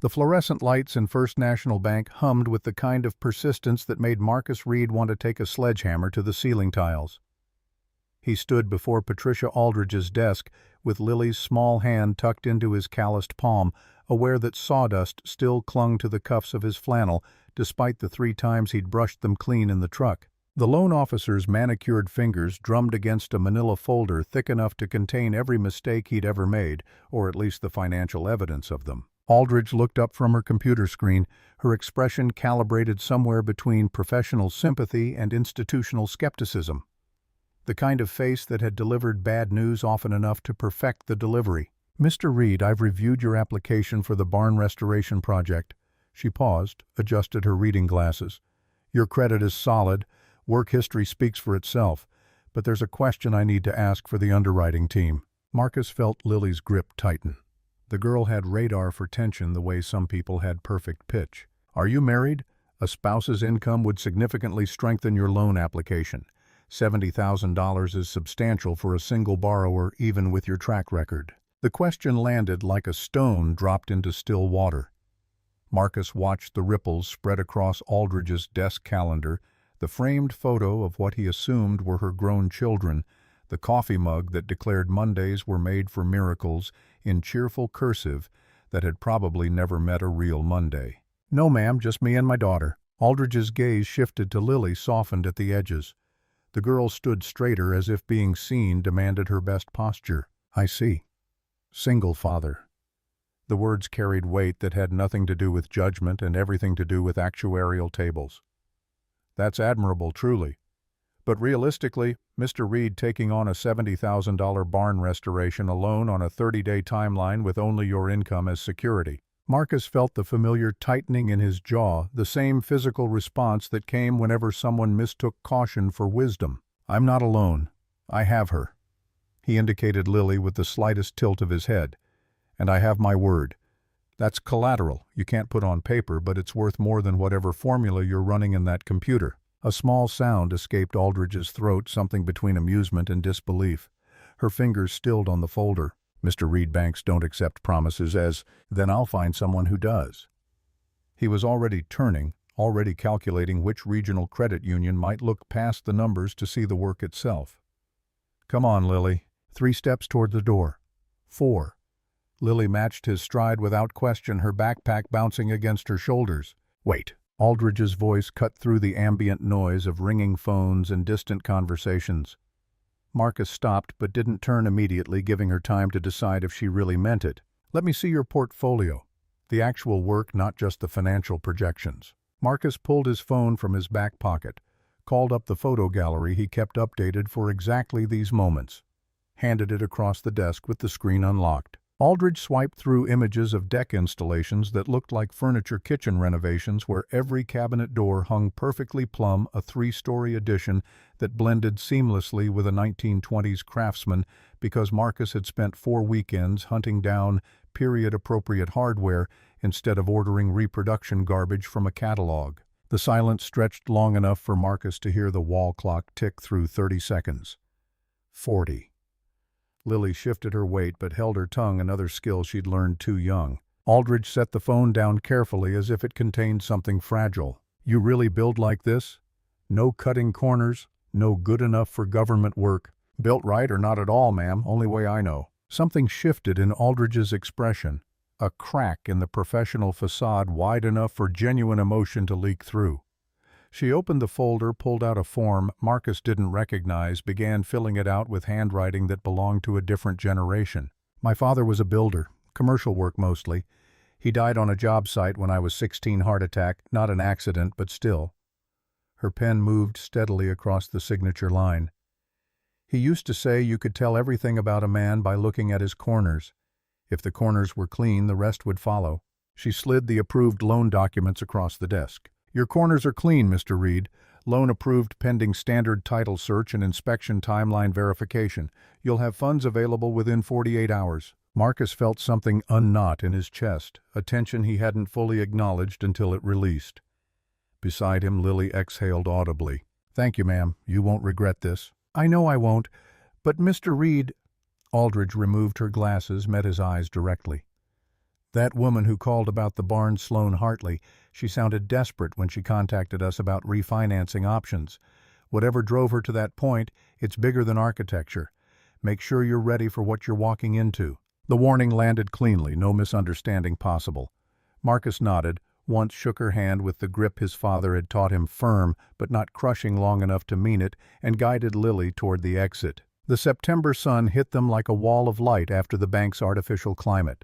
The fluorescent lights in First National Bank hummed with the kind of persistence that made Marcus Reid want to take a sledgehammer to the ceiling tiles. He stood before Patricia Aldridge's desk with Lily's small hand tucked into his calloused palm, aware that sawdust still clung to the cuffs of his flannel despite the 3 times he'd brushed them clean in the truck. The loan officer's manicured fingers drummed against a manila folder thick enough to contain every mistake he'd ever made, or at least the financial evidence of them. Aldridge looked up from her computer screen, her expression calibrated somewhere between professional sympathy and institutional skepticism. The kind of face that had delivered bad news often enough to perfect the delivery. "Mr. Reid, I've reviewed your application for the barn restoration project." She paused, adjusted her reading glasses. "Your credit is solid. Work history speaks for itself. But there's a question I need to ask for the underwriting team." Marcus felt Lily's grip tighten. The girl had radar for tension the way some people had perfect pitch. "Are you married? A spouse's income would significantly strengthen your loan application. $70,000 is substantial for a single borrower, even with your track record." The question landed like a stone dropped into still water. Marcus watched the ripples spread across Aldridge's desk calendar, the framed photo of what he assumed were her grown children, the coffee mug that declared Mondays were made for miracles in cheerful cursive that had probably never met a real Monday. "No, ma'am, just me and my daughter." Aldridge's gaze shifted to Lily, softened at the edges. The girl stood straighter as if being seen demanded her best posture. "I see. Single father." The words carried weight that had nothing to do with judgment and everything to do with actuarial tables. "That's admirable, truly. But realistically, Mr. Reid taking on a $70,000 barn restoration alone on a 30-day timeline with only your income as security." Marcus felt the familiar tightening in his jaw, the same physical response that came whenever someone mistook caution for wisdom. "I'm not alone. I have her." He indicated Lily with the slightest tilt of his head. "And I have my word. That's collateral you can't put on paper, but it's worth more than whatever formula you're running in that computer." A small sound escaped Aldridge's throat, something between amusement and disbelief. Her fingers stilled on the folder. "Mr. Reid, banks don't accept promises as, then I'll find someone who does." He was already turning, already calculating which regional credit union might look past the numbers to see the work itself. "Come on, Lily." 3 steps toward the door. 4. Lily matched his stride without question, her backpack bouncing against her shoulders. "Wait." Aldridge's voice cut through the ambient noise of ringing phones and distant conversations. Marcus stopped but didn't turn immediately, giving her time to decide if she really meant it. "Let me see your portfolio. The actual work, not just the financial projections." Marcus pulled his phone from his back pocket, called up the photo gallery he kept updated for exactly these moments, handed it across the desk with the screen unlocked. Aldridge swiped through images of deck installations that looked like furniture kitchen renovations where every cabinet door hung perfectly plumb, a 3-story addition that blended seamlessly with a 1920s craftsman because Marcus had spent 4 weekends hunting down period-appropriate hardware instead of ordering reproduction garbage from a catalog. The silence stretched long enough for Marcus to hear the wall clock tick through 30 seconds. 40. Lily shifted her weight but held her tongue, another skill she'd learned too young. Aldridge set the phone down carefully as if it contained something fragile. "You really build like this? No cutting corners? No good enough for government work?" "Built right or not at all, ma'am, only way I know." Something shifted in Aldridge's expression, a crack in the professional facade wide enough for genuine emotion to leak through. She opened the folder, pulled out a form Marcus didn't recognize, began filling it out with handwriting that belonged to a different generation. "My father was a builder, commercial work mostly. He died on a job site when I was 16, heart attack, not an accident, but still." Her pen moved steadily across the signature line. "He used to say you could tell everything about a man by looking at his corners. If the corners were clean, the rest would follow." She slid the approved loan documents across the desk. "Your corners are clean, Mr. Reid. Loan approved pending standard title search and inspection timeline verification. You'll have funds available within 48 hours. Marcus felt something unknot in his chest, a tension he hadn't fully acknowledged until it released. Beside him, Lily exhaled audibly. "Thank you, ma'am. You won't regret this." "I know I won't. But Mr. Reid—" Aldridge removed her glasses, met his eyes directly. That woman who called about the barn, Sloane Hartley, she sounded desperate when she contacted us about refinancing options. Whatever drove her to that point, it's bigger than architecture. Make sure you're ready for what you're walking into." The warning landed cleanly, no misunderstanding possible. Marcus nodded, once shook her hand with the grip his father had taught him, firm but not crushing long enough to mean it, and guided Lily toward the exit. The September sun hit them like a wall of light after the bank's artificial climate.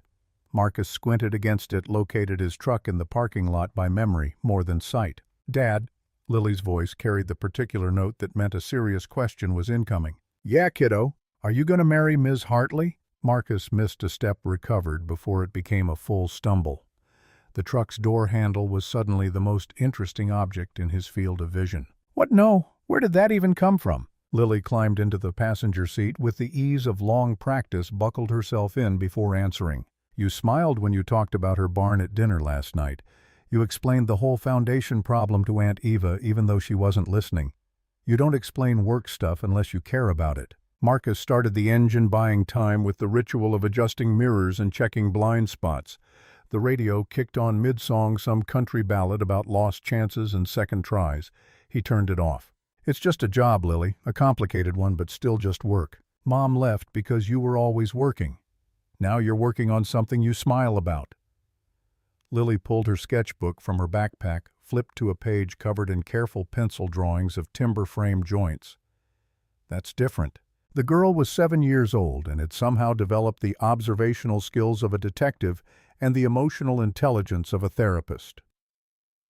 Marcus squinted against it, located his truck in the parking lot by memory more than sight. "Dad," Lily's voice carried the particular note that meant a serious question was incoming. "Yeah, kiddo. Are you going to marry Ms. Hartley?" Marcus missed a step, recovered before it became a full stumble. The truck's door handle was suddenly the most interesting object in his field of vision. "What? No. Where did that even come from?" Lily climbed into the passenger seat with the ease of long practice, buckled herself in before answering. "You smiled when you talked about her barn at dinner last night. You explained the whole foundation problem to Aunt Eva even though she wasn't listening. You don't explain work stuff unless you care about it." Marcus started the engine, buying time with the ritual of adjusting mirrors and checking blind spots. The radio kicked on mid-song some country ballad about lost chances and second tries. He turned it off. "It's just a job, Lily, a complicated one, but still just work. Mom left because you were always working. Now you're working on something you smile about." Lily pulled her sketchbook from her backpack, flipped to a page covered in careful pencil drawings of timber frame joints. "That's different." The girl was 7 years old and had somehow developed the observational skills of a detective and the emotional intelligence of a therapist.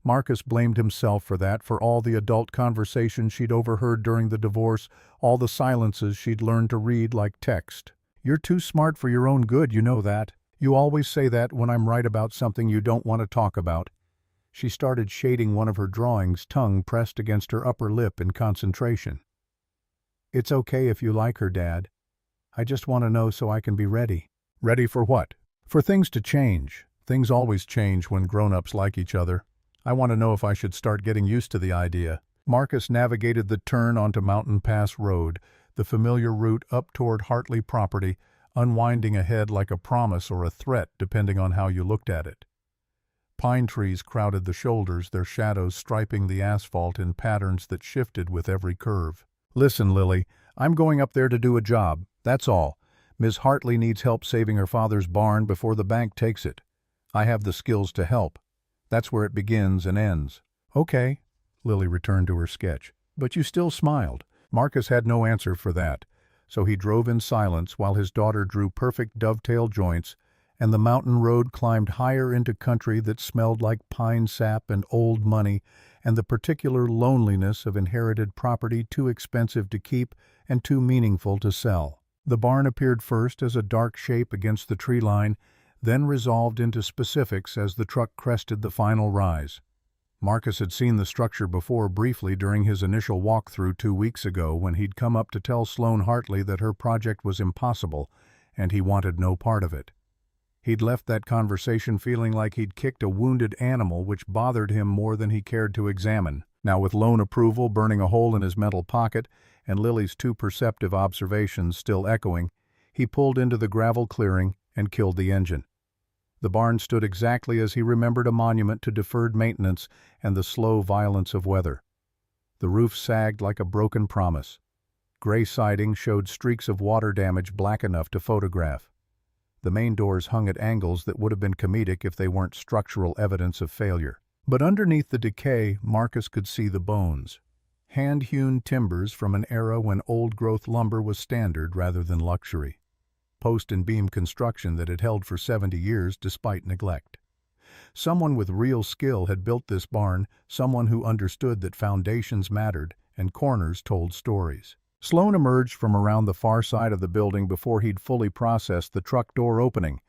Marcus blamed himself for that, for all the adult conversations she'd overheard during the divorce, all the silences she'd learned to read like text. "You're too smart for your own good, you know that. You always say that when I'm right about something you don't want to talk about." She started shading one of her drawings, tongue pressed against her upper lip in concentration. "It's okay if you like her, Dad. I just want to know so I can be ready." "Ready for what?" "For things to change. Things always change when grown-ups like each other. I want to know if I should start getting used to the idea." Marcus navigated the turn onto Mountain Pass Road, the familiar route up toward Hartley property, unwinding ahead like a promise or a threat depending on how you looked at it. Pine trees crowded the shoulders, their shadows striping the asphalt in patterns that shifted with every curve. "Listen, Lily, I'm going up there to do a job, that's all. Ms. Hartley needs help saving her father's barn before the bank takes it. I have the skills to help. That's where it begins and ends." "Okay," Lily returned to her sketch. "But you still smiled." Marcus had no answer for that, so he drove in silence while his daughter drew perfect dovetail joints, and the mountain road climbed higher into country that smelled like pine sap and old money and the particular loneliness of inherited property too expensive to keep and too meaningful to sell. The barn appeared first as a dark shape against the tree line, then resolved into specifics as the truck crested the final rise. Marcus had seen the structure before briefly during his initial walkthrough 2 weeks ago when he'd come up to tell Sloane Hartley that her project was impossible and he wanted no part of it. He'd left that conversation feeling like he'd kicked a wounded animal, which bothered him more than he cared to examine. Now, with loan approval burning a hole in his mental pocket and Lily's too perceptive observations still echoing, he pulled into the gravel clearing and killed the engine. The barn stood exactly as he remembered, a monument to deferred maintenance and the slow violence of weather. The roof sagged like a broken promise. Gray siding showed streaks of water damage black enough to photograph. The main doors hung at angles that would have been comedic if they weren't structural evidence of failure. But underneath the decay, Marcus could see the bones. Hand-hewn timbers from an era when old-growth lumber was standard rather than luxury. Post and beam construction that had held for 70 years despite neglect. Someone with real skill had built this barn, someone who understood that foundations mattered and corners told stories. Sloane emerged from around the far side of the building before he'd fully processed the truck door opening.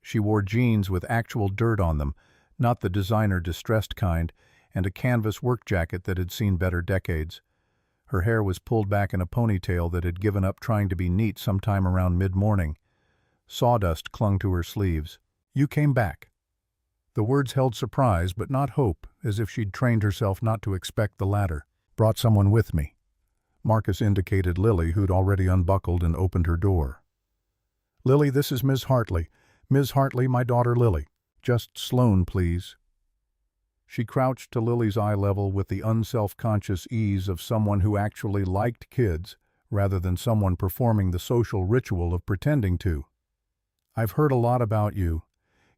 She wore jeans with actual dirt on them, not the designer distressed kind, and a canvas work jacket that had seen better decades. Her hair was pulled back in a ponytail that had given up trying to be neat sometime around mid-morning. Sawdust clung to her sleeves. "You came back." The words held surprise but not hope, as if she'd trained herself not to expect the latter. "Brought someone with me." Marcus indicated Lily, who'd already unbuckled and opened her door. "Lily, this is Ms. Hartley. Ms. Hartley, my daughter Lily." Just Sloane, please." She crouched to Lily's eye level with the unself-conscious ease of someone who actually liked kids, rather than someone performing the social ritual of pretending to. "I've heard a lot about you.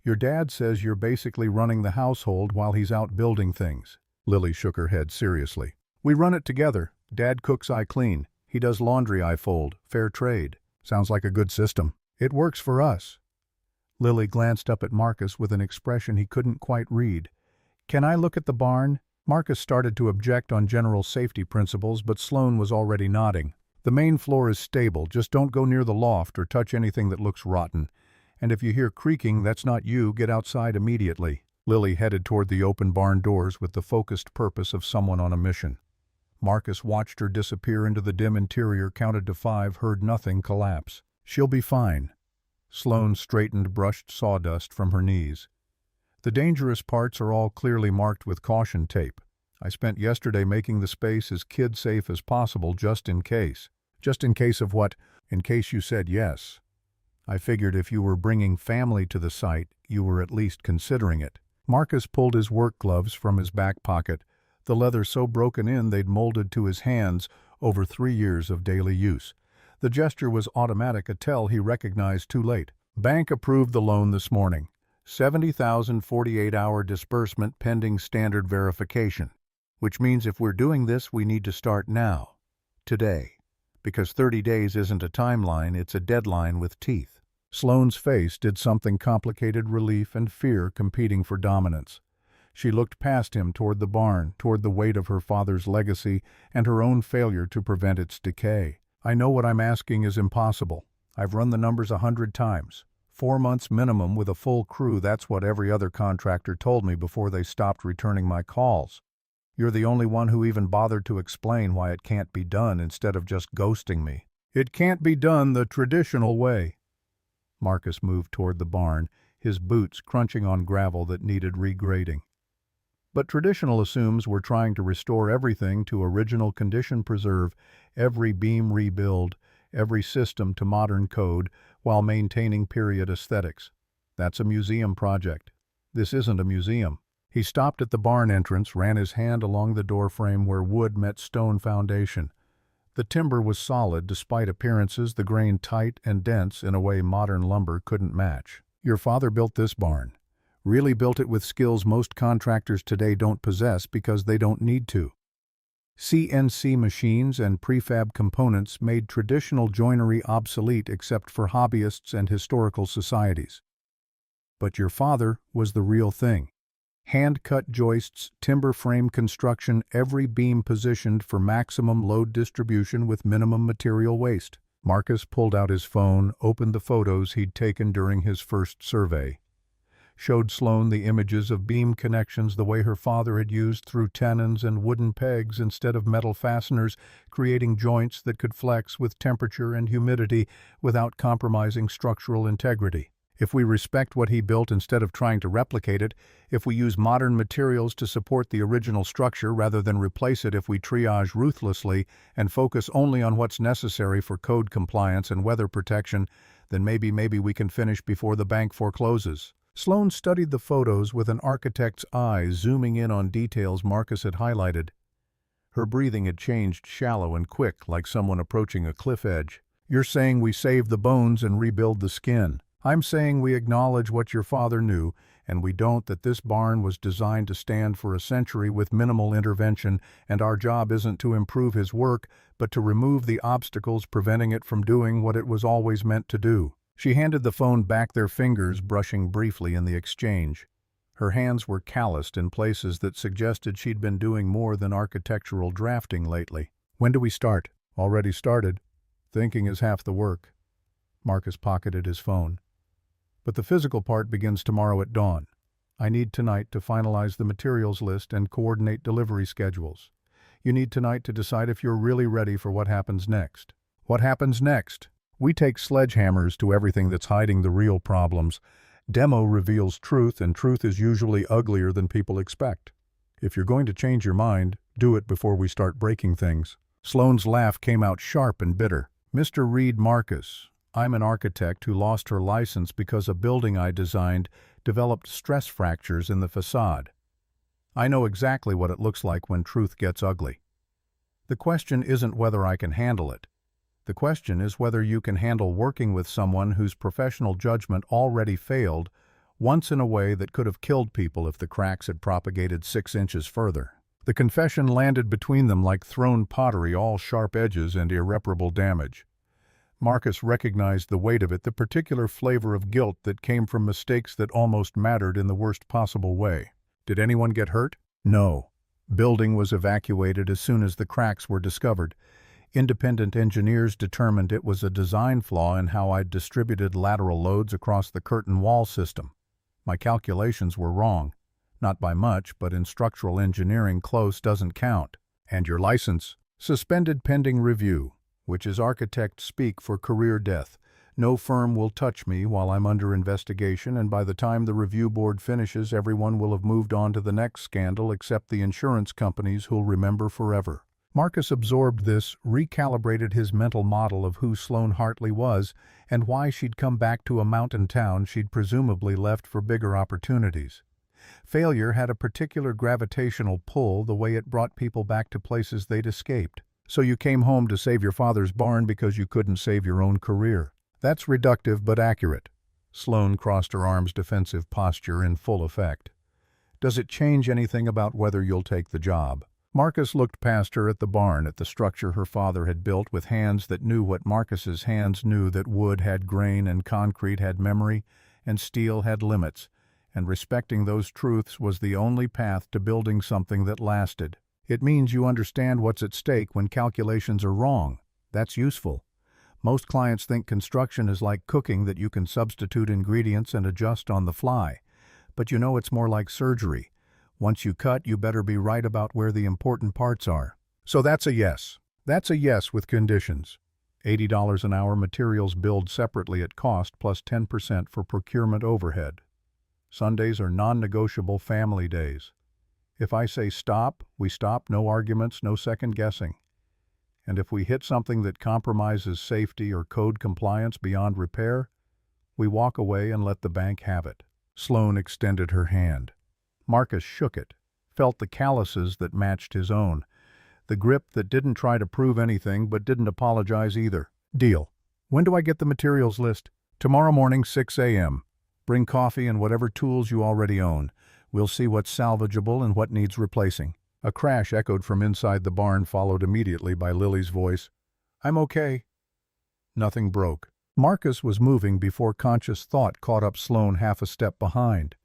Your dad says you're basically running the household while he's out building things." Lily shook her head seriously. "We run it together. Dad cooks, I clean. He does laundry, I fold. Fair trade. Sounds like a good system. It works for us." Lily glanced up at Marcus with an expression he couldn't quite read. "Can I look at the barn?" Marcus started to object on general safety principles, but Sloane was already nodding. "The main floor is stable. Just don't go near the loft or touch anything that looks rotten. And if you hear creaking, that's not you. Get outside immediately." Lily headed toward the open barn doors with the focused purpose of someone on a mission. Marcus watched her disappear into the dim interior, counted to 5, heard nothing, collapse. "She'll be fine." Sloane straightened brushed sawdust from her knees. "The dangerous parts are all clearly marked with caution tape. I spent yesterday making the space as kid-safe as possible just in case." "Just in case of what?" "In case you said yes. I figured if you were bringing family to the site, you were at least considering it." Marcus pulled his work gloves from his back pocket, the leather so broken in they'd molded to his hands over 3 years of daily use. The gesture was automatic, a tell he recognized too late. "Bank approved the loan this morning. 70,000 48-hour disbursement pending standard verification. Which means if we're doing this, we need to start now. Today. Because 30 days isn't a timeline, it's a deadline with teeth." Sloane's face did something complicated, relief and fear competing for dominance. She looked past him toward the barn, toward the weight of her father's legacy and her own failure to prevent its decay. "I know what I'm asking is impossible. I've run the numbers 100 times. 4 months minimum with a full crew, that's what every other contractor told me before they stopped returning my calls. You're the only one who even bothered to explain why it can't be done instead of just ghosting me." "It can't be done the traditional way." Marcus moved toward the barn, his boots crunching on gravel that needed regrading. "But traditional assumes we're trying to restore everything to original condition, preserve every beam, rebuild every system to modern code while maintaining period aesthetics. That's a museum project. This isn't a museum." He stopped at the barn entrance, ran his hand along the doorframe where wood met stone foundation. The timber was solid despite appearances, the grain tight and dense in a way modern lumber couldn't match. "Your father built this barn. Really built it with skills most contractors today don't possess because they don't need to. CNC machines and prefab components made traditional joinery obsolete except for hobbyists and historical societies. But your father was the real thing. Hand-cut joists, timber frame construction, every beam positioned for maximum load distribution with minimum material waste." Marcus pulled out his phone, opened the photos he'd taken during his first survey. Showed Sloane the images of beam connections the way her father had used, through tenons and wooden pegs instead of metal fasteners, creating joints that could flex with temperature and humidity without compromising structural integrity. If we respect what he built instead of trying to replicate it, if we use modern materials to support the original structure rather than replace it, if we triage ruthlessly and focus only on what's necessary for code compliance and weather protection, then maybe we can finish before the bank forecloses." Sloane studied the photos with an architect's eye, zooming in on details Marcus had highlighted. Her breathing had changed shallow and quick, like someone approaching a cliff edge. "You're saying we save the bones and rebuild the skin. I'm saying we acknowledge what your father knew, and we don't, that this barn was designed to stand for a century with minimal intervention, and our job isn't to improve his work, but to remove the obstacles preventing it from doing what it was always meant to do." She handed the phone back, their fingers brushing briefly in the exchange. Her hands were calloused in places that suggested she'd been doing more than architectural drafting lately. "When do we start?" "Already started. Thinking is half the work." Marcus pocketed his phone. "But the physical part begins tomorrow at dawn. I need tonight to finalize the materials list and coordinate delivery schedules. You need tonight to decide if you're really ready for what happens next." "What happens next?" "We take sledgehammers to everything that's hiding the real problems. Demo reveals truth, and truth is usually uglier than people expect. If you're going to change your mind, do it before we start breaking things." Sloane's laugh came out sharp and bitter. "Mr. Reid Marcus, I'm an architect who lost her license because a building I designed developed stress fractures in the facade. I know exactly what it looks like when truth gets ugly. The question isn't whether I can handle it. The question is whether you can handle working with someone whose professional judgment already failed once in a way that could have killed people if the cracks had propagated 6 inches further. The confession landed between them like thrown pottery, all sharp edges and irreparable damage. Marcus recognized the weight of it, the particular flavor of guilt that came from mistakes that almost mattered in the worst possible way. Did anyone get hurt? No. Building was evacuated as soon as the cracks were discovered. Independent engineers determined it was a design flaw in how I'd distributed lateral loads across the curtain wall system. My calculations were wrong. Not by much, but in structural engineering, close doesn't count. And your license? Suspended pending review, which is architect speak for career death. No firm will touch me while I'm under investigation, and by the time the review board finishes, everyone will have moved on to the next scandal except the insurance companies who'll remember forever. Marcus absorbed this, recalibrated his mental model of who Sloane Hartley was and why she'd come back to a mountain town she'd presumably left for bigger opportunities. Failure had a particular gravitational pull, the way it brought people back to places they'd escaped. So you came home to save your father's barn because you couldn't save your own career. That's reductive but accurate. Sloane crossed her arms, defensive posture in full effect. Does it change anything about whether you'll take the job? Marcus looked past her at the barn, at the structure her father had built with hands that knew what Marcus's hands knew, that wood had grain and concrete had memory and steel had limits, and respecting those truths was the only path to building something that lasted. It means you understand what's at stake when calculations are wrong. That's useful. Most clients think construction is like cooking, that you can substitute ingredients and adjust on the fly. But you know it's more like surgery. Once you cut, you better be right about where the important parts are. So that's a yes. That's a yes with conditions. $80 an hour, materials billed separately at cost, plus 10% for procurement overhead. Sundays are non-negotiable family days. If I say stop, we stop, no arguments, no second guessing. And if we hit something that compromises safety or code compliance beyond repair, we walk away and let the bank have it. Sloane extended her hand. Marcus shook it, felt the calluses that matched his own, the grip that didn't try to prove anything but didn't apologize either. Deal. When do I get the materials list? Tomorrow morning, 6 a.m. Bring coffee and whatever tools you already own. We'll see what's salvageable and what needs replacing. A crash echoed from inside the barn, followed immediately by Lily's voice. I'm okay. Nothing broke. Marcus was moving before conscious thought caught up Sloane half a step behind.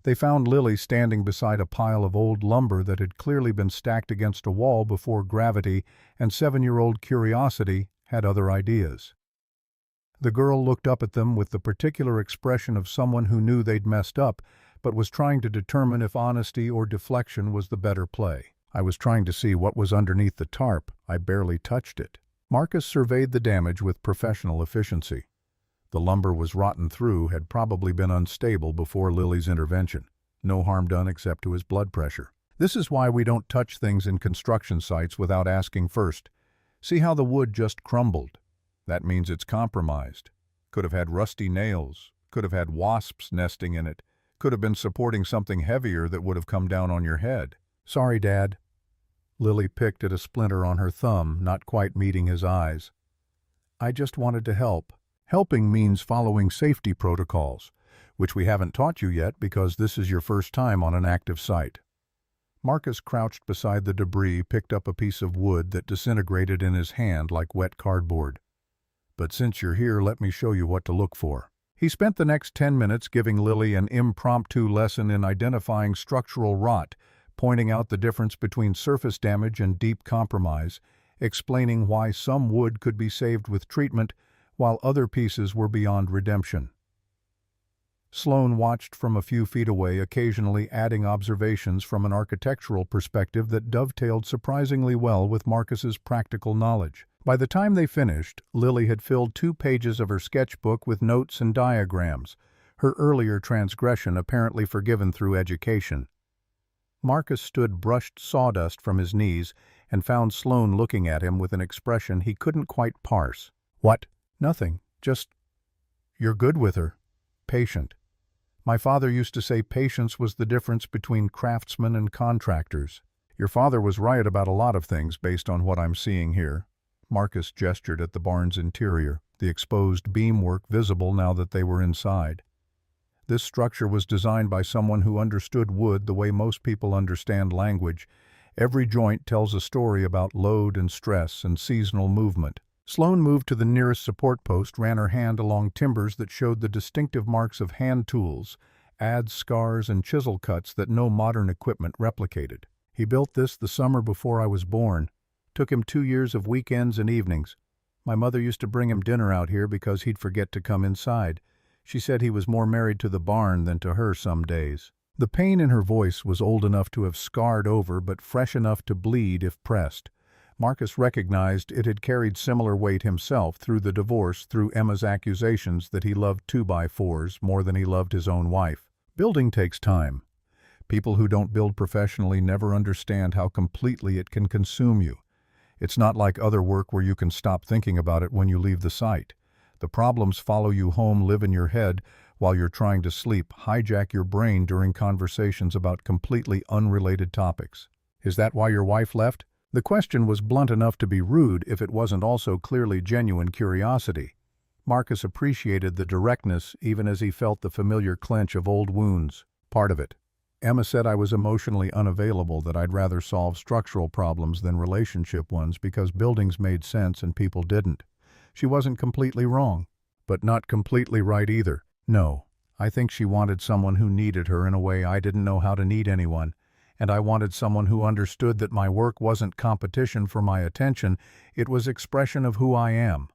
They found Lily standing beside a pile of old lumber that had clearly been stacked against a wall before gravity and 7-year-old curiosity had other ideas. The girl looked up at them with the particular expression of someone who knew they'd messed up, but was trying to determine if honesty or deflection was the better play. I was trying to see what was underneath the tarp. I barely touched it. Marcus surveyed the damage with professional efficiency. The lumber was rotten through, had probably been unstable before Lily's intervention. No harm done except to his blood pressure. This is why we don't touch things in construction sites without asking first. See how the wood just crumbled? That means it's compromised. Could have had rusty nails, could have had wasps nesting in it, could have been supporting something heavier that would have come down on your head. Sorry, Dad. Lily picked at a splinter on her thumb, not quite meeting his eyes. I just wanted to help. Helping means following safety protocols, which we haven't taught you yet because this is your first time on an active site. Marcus crouched beside the debris, picked up a piece of wood that disintegrated in his hand like wet cardboard. But since you're here, let me show you what to look for. He spent the next 10 minutes giving Lily an impromptu lesson in identifying structural rot, pointing out the difference between surface damage and deep compromise, explaining why some wood could be saved with treatment while other pieces were beyond redemption. Sloane watched from a few feet away, occasionally adding observations from an architectural perspective that dovetailed surprisingly well with Marcus's practical knowledge. By the time they finished, Lily had filled 2 pages of her sketchbook with notes and diagrams, her earlier transgression apparently forgiven through education. Marcus stood, brushed sawdust from his knees, and found Sloane looking at him with an expression he couldn't quite parse. What? Nothing. Just, you're good with her. Patient. My father used to say patience was the difference between craftsmen and contractors. Your father was right about a lot of things based on what I'm seeing here. Marcus gestured at the barn's interior, the exposed beamwork visible now that they were inside. This structure was designed by someone who understood wood the way most people understand language. Every joint tells a story about load and stress and seasonal movement. Sloane moved to the nearest support post, ran her hand along timbers that showed the distinctive marks of hand tools, adze scars and chisel cuts that no modern equipment replicated. He built this the summer before I was born. Took him 2 years of weekends and evenings. My mother used to bring him dinner out here because he'd forget to come inside. She said he was more married to the barn than to her some days. The pain in her voice was old enough to have scarred over but fresh enough to bleed if pressed. Marcus recognized it had carried similar weight himself through the divorce, through Emma's accusations that he loved 2x4s more than he loved his own wife. Building takes time. People who don't build professionally never understand how completely it can consume you. It's not like other work where you can stop thinking about it when you leave the site. The problems follow you home, live in your head while you're trying to sleep, hijack your brain during conversations about completely unrelated topics. Is that why your wife left? The question was blunt enough to be rude if it wasn't also clearly genuine curiosity. Marcus appreciated the directness even as he felt the familiar clench of old wounds. Part of it. Emma said I was emotionally unavailable, that I'd rather solve structural problems than relationship ones because buildings made sense and people didn't. She wasn't completely wrong, but not completely right either. No, I think she wanted someone who needed her in a way I didn't know how to need anyone. And I wanted someone who understood that my work wasn't competition for my attention, it was expression of who I am.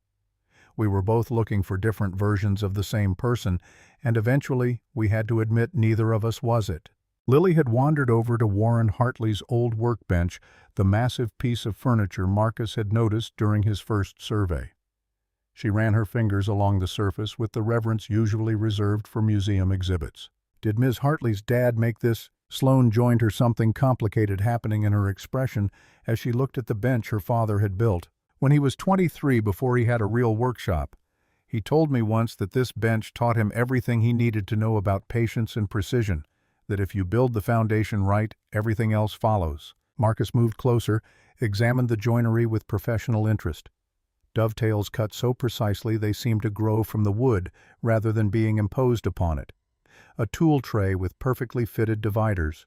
We were both looking for different versions of the same person, and eventually we had to admit neither of us was it. Lily had wandered over to Warren Hartley's old workbench, the massive piece of furniture Marcus had noticed during his first survey. She ran her fingers along the surface with the reverence usually reserved for museum exhibits. Did Ms. Hartley's dad make this? Sloane joined her, something complicated happening in her expression as she looked at the bench her father had built. When he was 23, before he had a real workshop, he told me once that this bench taught him everything he needed to know about patience and precision, that if you build the foundation right, everything else follows. Marcus moved closer, examined the joinery with professional interest. Dovetails cut so precisely they seemed to grow from the wood rather than being imposed upon it. A tool tray with perfectly fitted dividers.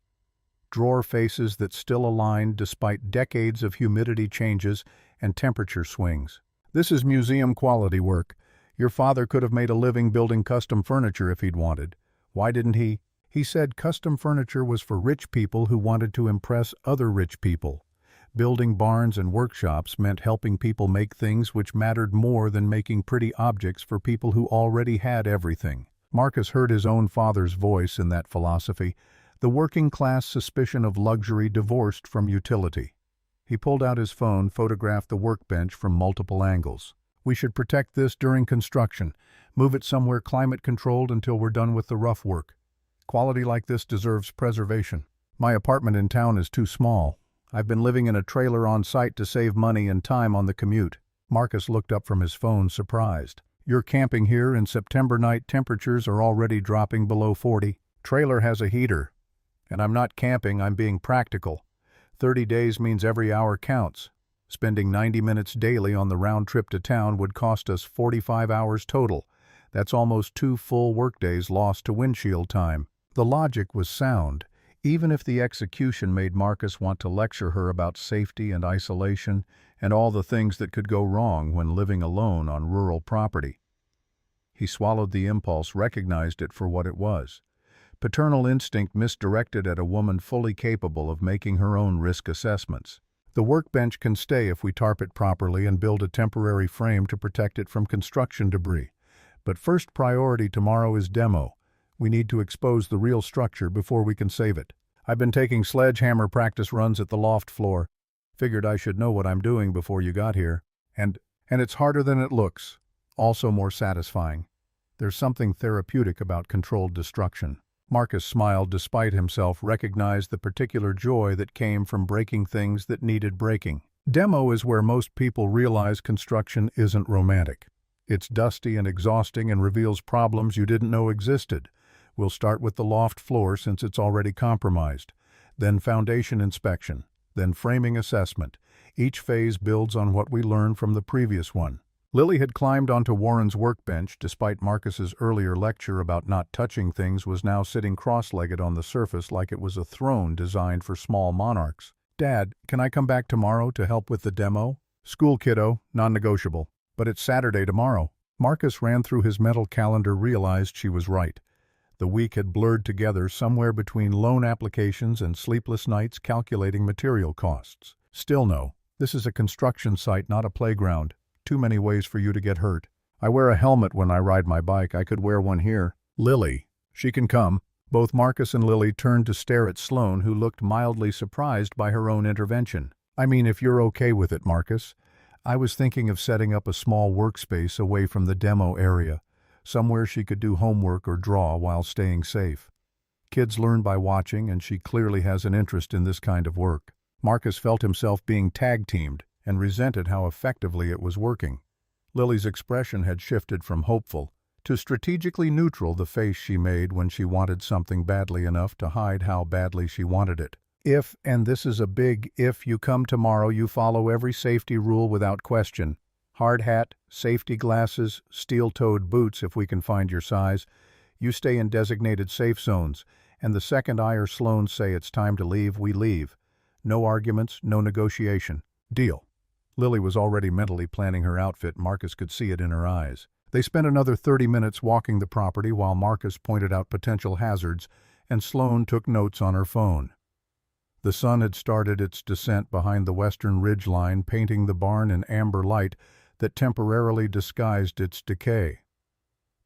Drawer faces that still aligned despite decades of humidity changes and temperature swings. This is museum quality work. Your father could have made a living building custom furniture if he'd wanted. Why didn't he? He said custom furniture was for rich people who wanted to impress other rich people. Building barns and workshops meant helping people make things which mattered more than making pretty objects for people who already had everything. Marcus heard his own father's voice in that philosophy, the working-class suspicion of luxury divorced from utility. He pulled out his phone, photographed the workbench from multiple angles. We should protect this during construction, move it somewhere climate-controlled until we're done with the rough work. Quality like this deserves preservation. My apartment in town is too small. I've been living in a trailer on site to save money and time on the commute. Marcus looked up from his phone, surprised. You're camping here in September night, temperatures are already dropping below 40. Trailer has a heater. And I'm not camping, I'm being practical. 30 days means every hour counts. Spending 90 minutes daily on the round trip to town would cost us 45 hours total. That's almost 2 full workdays lost to windshield time. The logic was sound, even if the execution made Marcus want to lecture her about safety and isolation and all the things that could go wrong when living alone on rural property. He swallowed the impulse, recognized it for what it was. Paternal instinct misdirected at a woman fully capable of making her own risk assessments. The workbench can stay if we tarp it properly and build a temporary frame to protect it from construction debris. But first priority tomorrow is demo. We need to expose the real structure before we can save it. I've been taking sledgehammer practice runs at the loft floor. Figured I should know what I'm doing before you got here. And it's harder than it looks. Also more satisfying. There's something therapeutic about controlled destruction. Marcus smiled despite himself, recognized the particular joy that came from breaking things that needed breaking. Demo is where most people realize construction isn't romantic. It's dusty and exhausting and reveals problems you didn't know existed. We'll start with the loft floor since it's already compromised, then foundation inspection, then framing assessment. Each phase builds on what we learned from the previous one. Lily had climbed onto Warren's workbench despite Marcus's earlier lecture about not touching things was now sitting cross-legged on the surface like it was a throne designed for small monarchs. "Dad, can I come back tomorrow to help with the demo?" "School, kiddo, non-negotiable. But it's Saturday tomorrow." Marcus ran through his mental calendar, realized she was right. The week had blurred together somewhere between loan applications and sleepless nights calculating material costs. "Still no. This is a construction site, not a playground. Too many ways for you to get hurt. I wear a helmet when I ride my bike. I could wear one here." "Lily, she can come." Both Marcus and Lily turned to stare at Sloane, who looked mildly surprised by her own intervention. "I mean, if you're okay with it, Marcus. I was thinking of setting up a small workspace away from the demo area, somewhere she could do homework or draw while staying safe. Kids learn by watching, and she clearly has an interest in this kind of work." Marcus felt himself being tag-teamed and resented how effectively it was working. Lily's expression had shifted from hopeful to strategically neutral, the face she made when she wanted something badly enough to hide how badly she wanted it. "If, and this is a big if, you come tomorrow, you follow every safety rule without question. Hard hat, safety glasses, steel-toed boots if we can find your size. You stay in designated safe zones, and the second I or Sloane say it's time to leave, we leave. No arguments, no negotiation. Deal." Lily was already mentally planning her outfit. Marcus could see it in her eyes. They spent another 30 minutes walking the property while Marcus pointed out potential hazards, and Sloane took notes on her phone. The sun had started its descent behind the western ridge line, painting the barn in amber light that temporarily disguised its decay.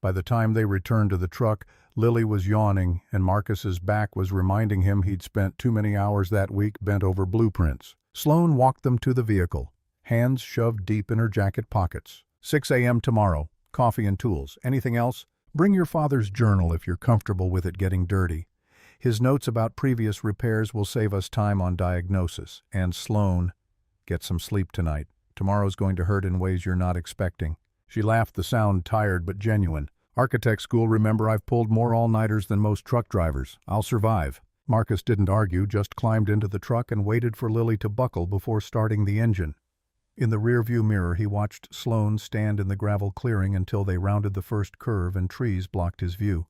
By the time they returned to the truck, Lily was yawning, and Marcus's back was reminding him he'd spent too many hours that week bent over blueprints. Sloane walked them to the vehicle, hands shoved deep in her jacket pockets. 6 a.m. tomorrow. Coffee and tools. Anything else? Bring your father's journal if you're comfortable with it getting dirty. His notes about previous repairs will save us time on diagnosis. And Sloane, get some sleep tonight. Tomorrow's going to hurt in ways you're not expecting." She laughed, the sound tired but genuine. "Architect school, remember, I've pulled more all-nighters than most truck drivers. I'll survive." Marcus didn't argue, just climbed into the truck and waited for Lily to buckle before starting the engine. In the rearview mirror, he watched Sloane stand in the gravel clearing until they rounded the first curve and trees blocked his view.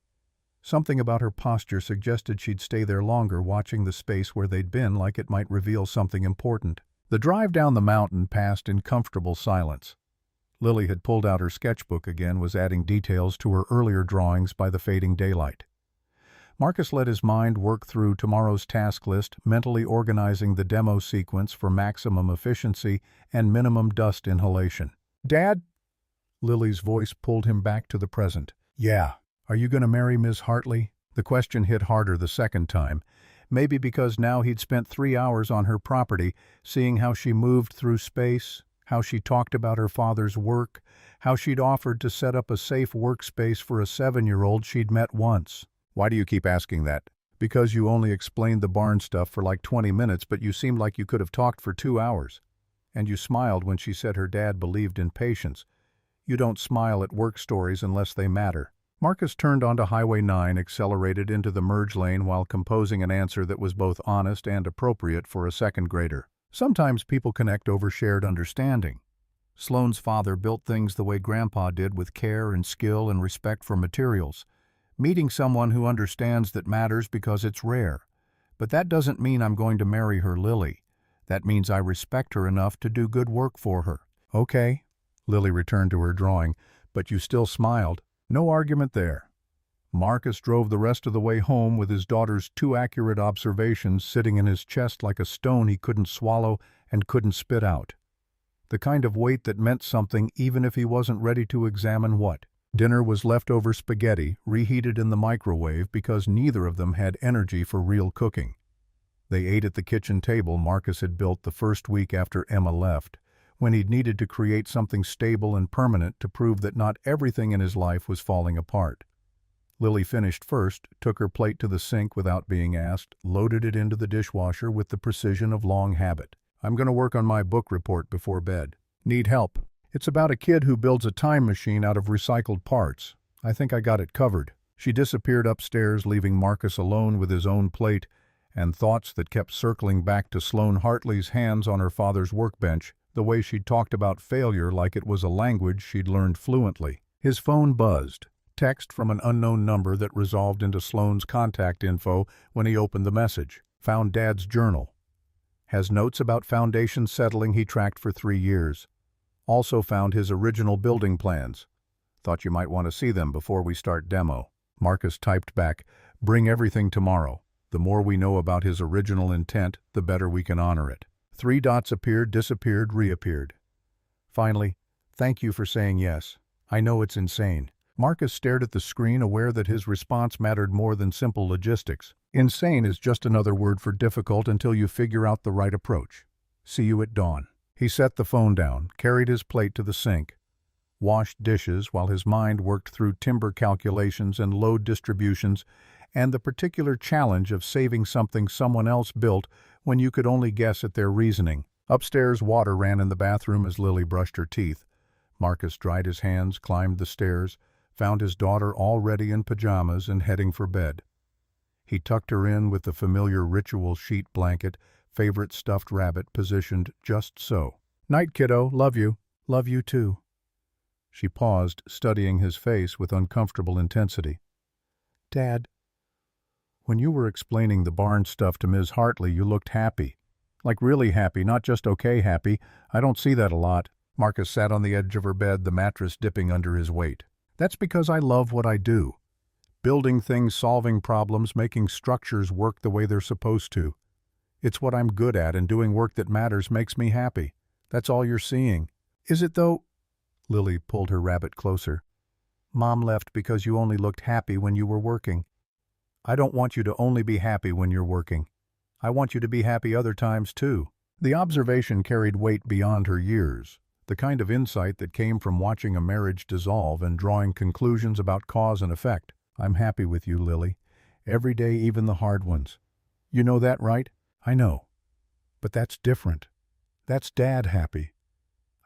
Something about her posture suggested she'd stay there longer, watching the space where they'd been like it might reveal something important. The drive down the mountain passed in comfortable silence. Lily had pulled out her sketchbook again, was adding details to her earlier drawings by the fading daylight. Marcus let his mind work through tomorrow's task list, mentally organizing the demo sequence for maximum efficiency and minimum dust inhalation. "Dad?" Lily's voice pulled him back to the present. "Yeah. Are you going to marry Ms. Hartley?" The question hit harder the second time, maybe because now he'd spent 3 hours on her property, seeing how she moved through space, how she talked about her father's work, how she'd offered to set up a safe workspace for a 7-year-old she'd met once. "Why do you keep asking that?" "Because you only explained the barn stuff for like 20 minutes, but you seemed like you could have talked for 2 hours. And you smiled when she said her dad believed in patience. You don't smile at work stories unless they matter." Marcus turned onto Highway 9, accelerated into the merge lane while composing an answer that was both honest and appropriate for a second grader. Sometimes people connect over shared understanding. Sloane's father built things the way Grandpa did, with care and skill and respect for materials. Meeting someone who understands that matters because it's rare. But that doesn't mean I'm going to marry her, Lily. That means I respect her enough to do good work for her. "Okay." Lily returned to her drawing, "but you still smiled." No argument there. Marcus drove the rest of the way home with his daughter's 2 accurate observations sitting in his chest like a stone he couldn't swallow and couldn't spit out. The kind of weight that meant something even if he wasn't ready to examine what. Dinner was leftover spaghetti, reheated in the microwave because neither of them had energy for real cooking. They ate at the kitchen table Marcus had built the first week after Emma left, when he'd needed to create something stable and permanent to prove that not everything in his life was falling apart. Lily finished first, took her plate to the sink without being asked, loaded it into the dishwasher with the precision of long habit. "I'm going to work on my book report before bed. Need help? It's about a kid who builds a time machine out of recycled parts. I think I got it covered." She disappeared upstairs, leaving Marcus alone with his own plate and thoughts that kept circling back to Sloane Hartley's hands on her father's workbench, the way she'd talked about failure like it was a language she'd learned fluently. His phone buzzed. Text from an unknown number that resolved into Sloane's contact info when he opened the message. Found Dad's journal. Has notes about foundation settling he tracked for 3 years. Also found his original building plans. Thought you might want to see them before we start demo. Marcus typed back, bring everything tomorrow. The more we know about his original intent, the better we can honor it. 3 dots appeared, disappeared, reappeared. Finally, thank you for saying yes. I know it's insane. Marcus stared at the screen, aware that his response mattered more than simple logistics. Insane is just another word for difficult until you figure out the right approach. See you at dawn. He set the phone down, carried his plate to the sink, washed dishes while his mind worked through timber calculations and load distributions and the particular challenge of saving something someone else built when you could only guess at their reasoning. Upstairs, water ran in the bathroom as Lily brushed her teeth. Marcus dried his hands, climbed the stairs, found his daughter already in pajamas and heading for bed. He tucked her in with the familiar ritual sheet blanket, favorite stuffed rabbit positioned just so. Night, kiddo. Love you. Love you too. She paused, studying his face with uncomfortable intensity. Dad, when you were explaining the barn stuff to Ms. Hartley, you looked happy. Like really happy, not just okay happy. I don't see that a lot. Marcus sat on the edge of her bed, the mattress dipping under his weight. That's because I love what I do. Building things, solving problems, making structures work the way they're supposed to. It's what I'm good at, and doing work that matters makes me happy. That's all you're seeing. Is it though? Lily pulled her rabbit closer. Mom left because you only looked happy when you were working. I don't want you to only be happy when you're working. I want you to be happy other times too. The observation carried weight beyond her years, the kind of insight that came from watching a marriage dissolve and drawing conclusions about cause and effect. I'm happy with you, Lily. Every day, even the hard ones. You know that, right? I know. But that's different. That's Dad happy.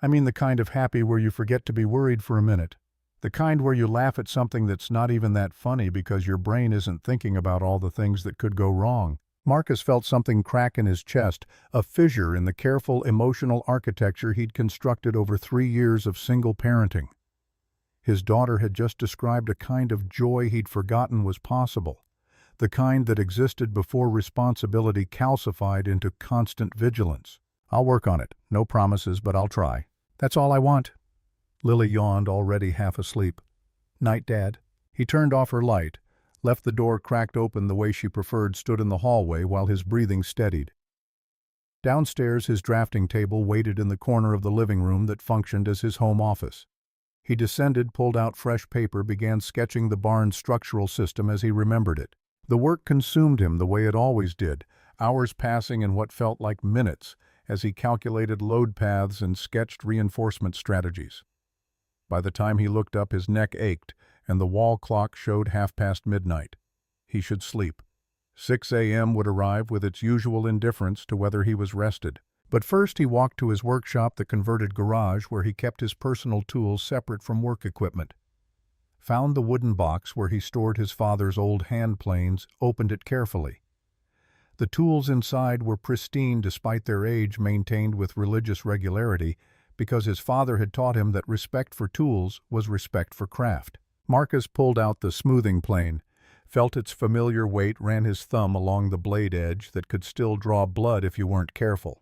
I mean the kind of happy where you forget to be worried for a minute. The kind where you laugh at something that's not even that funny because your brain isn't thinking about all the things that could go wrong. Marcus felt something crack in his chest, a fissure in the careful emotional architecture he'd constructed over 3 years of single parenting. His daughter had just described a kind of joy he'd forgotten was possible, the kind that existed before responsibility calcified into constant vigilance. I'll work on it. No promises, but I'll try. That's all I want. Lily yawned, already half asleep. Night, Dad. He turned off her light, left the door cracked open the way she preferred, stood in the hallway while his breathing steadied. Downstairs, his drafting table waited in the corner of the living room that functioned as his home office. He descended, pulled out fresh paper, began sketching the barn's structural system as he remembered it. The work consumed him the way it always did, hours passing in what felt like minutes as he calculated load paths and sketched reinforcement strategies. By the time he looked up, his neck ached, and the wall clock showed midnight. He should sleep. 6 a.m. would arrive with its usual indifference to whether he was rested. But first he walked to his workshop, the converted garage where he kept his personal tools separate from work equipment. Found the wooden box where he stored his father's old hand planes, opened it carefully. The tools inside were pristine despite their age, maintained with religious regularity, because his father had taught him that respect for tools was respect for craft. Marcus pulled out the smoothing plane, felt its familiar weight, ran his thumb along the blade edge that could still draw blood if you weren't careful.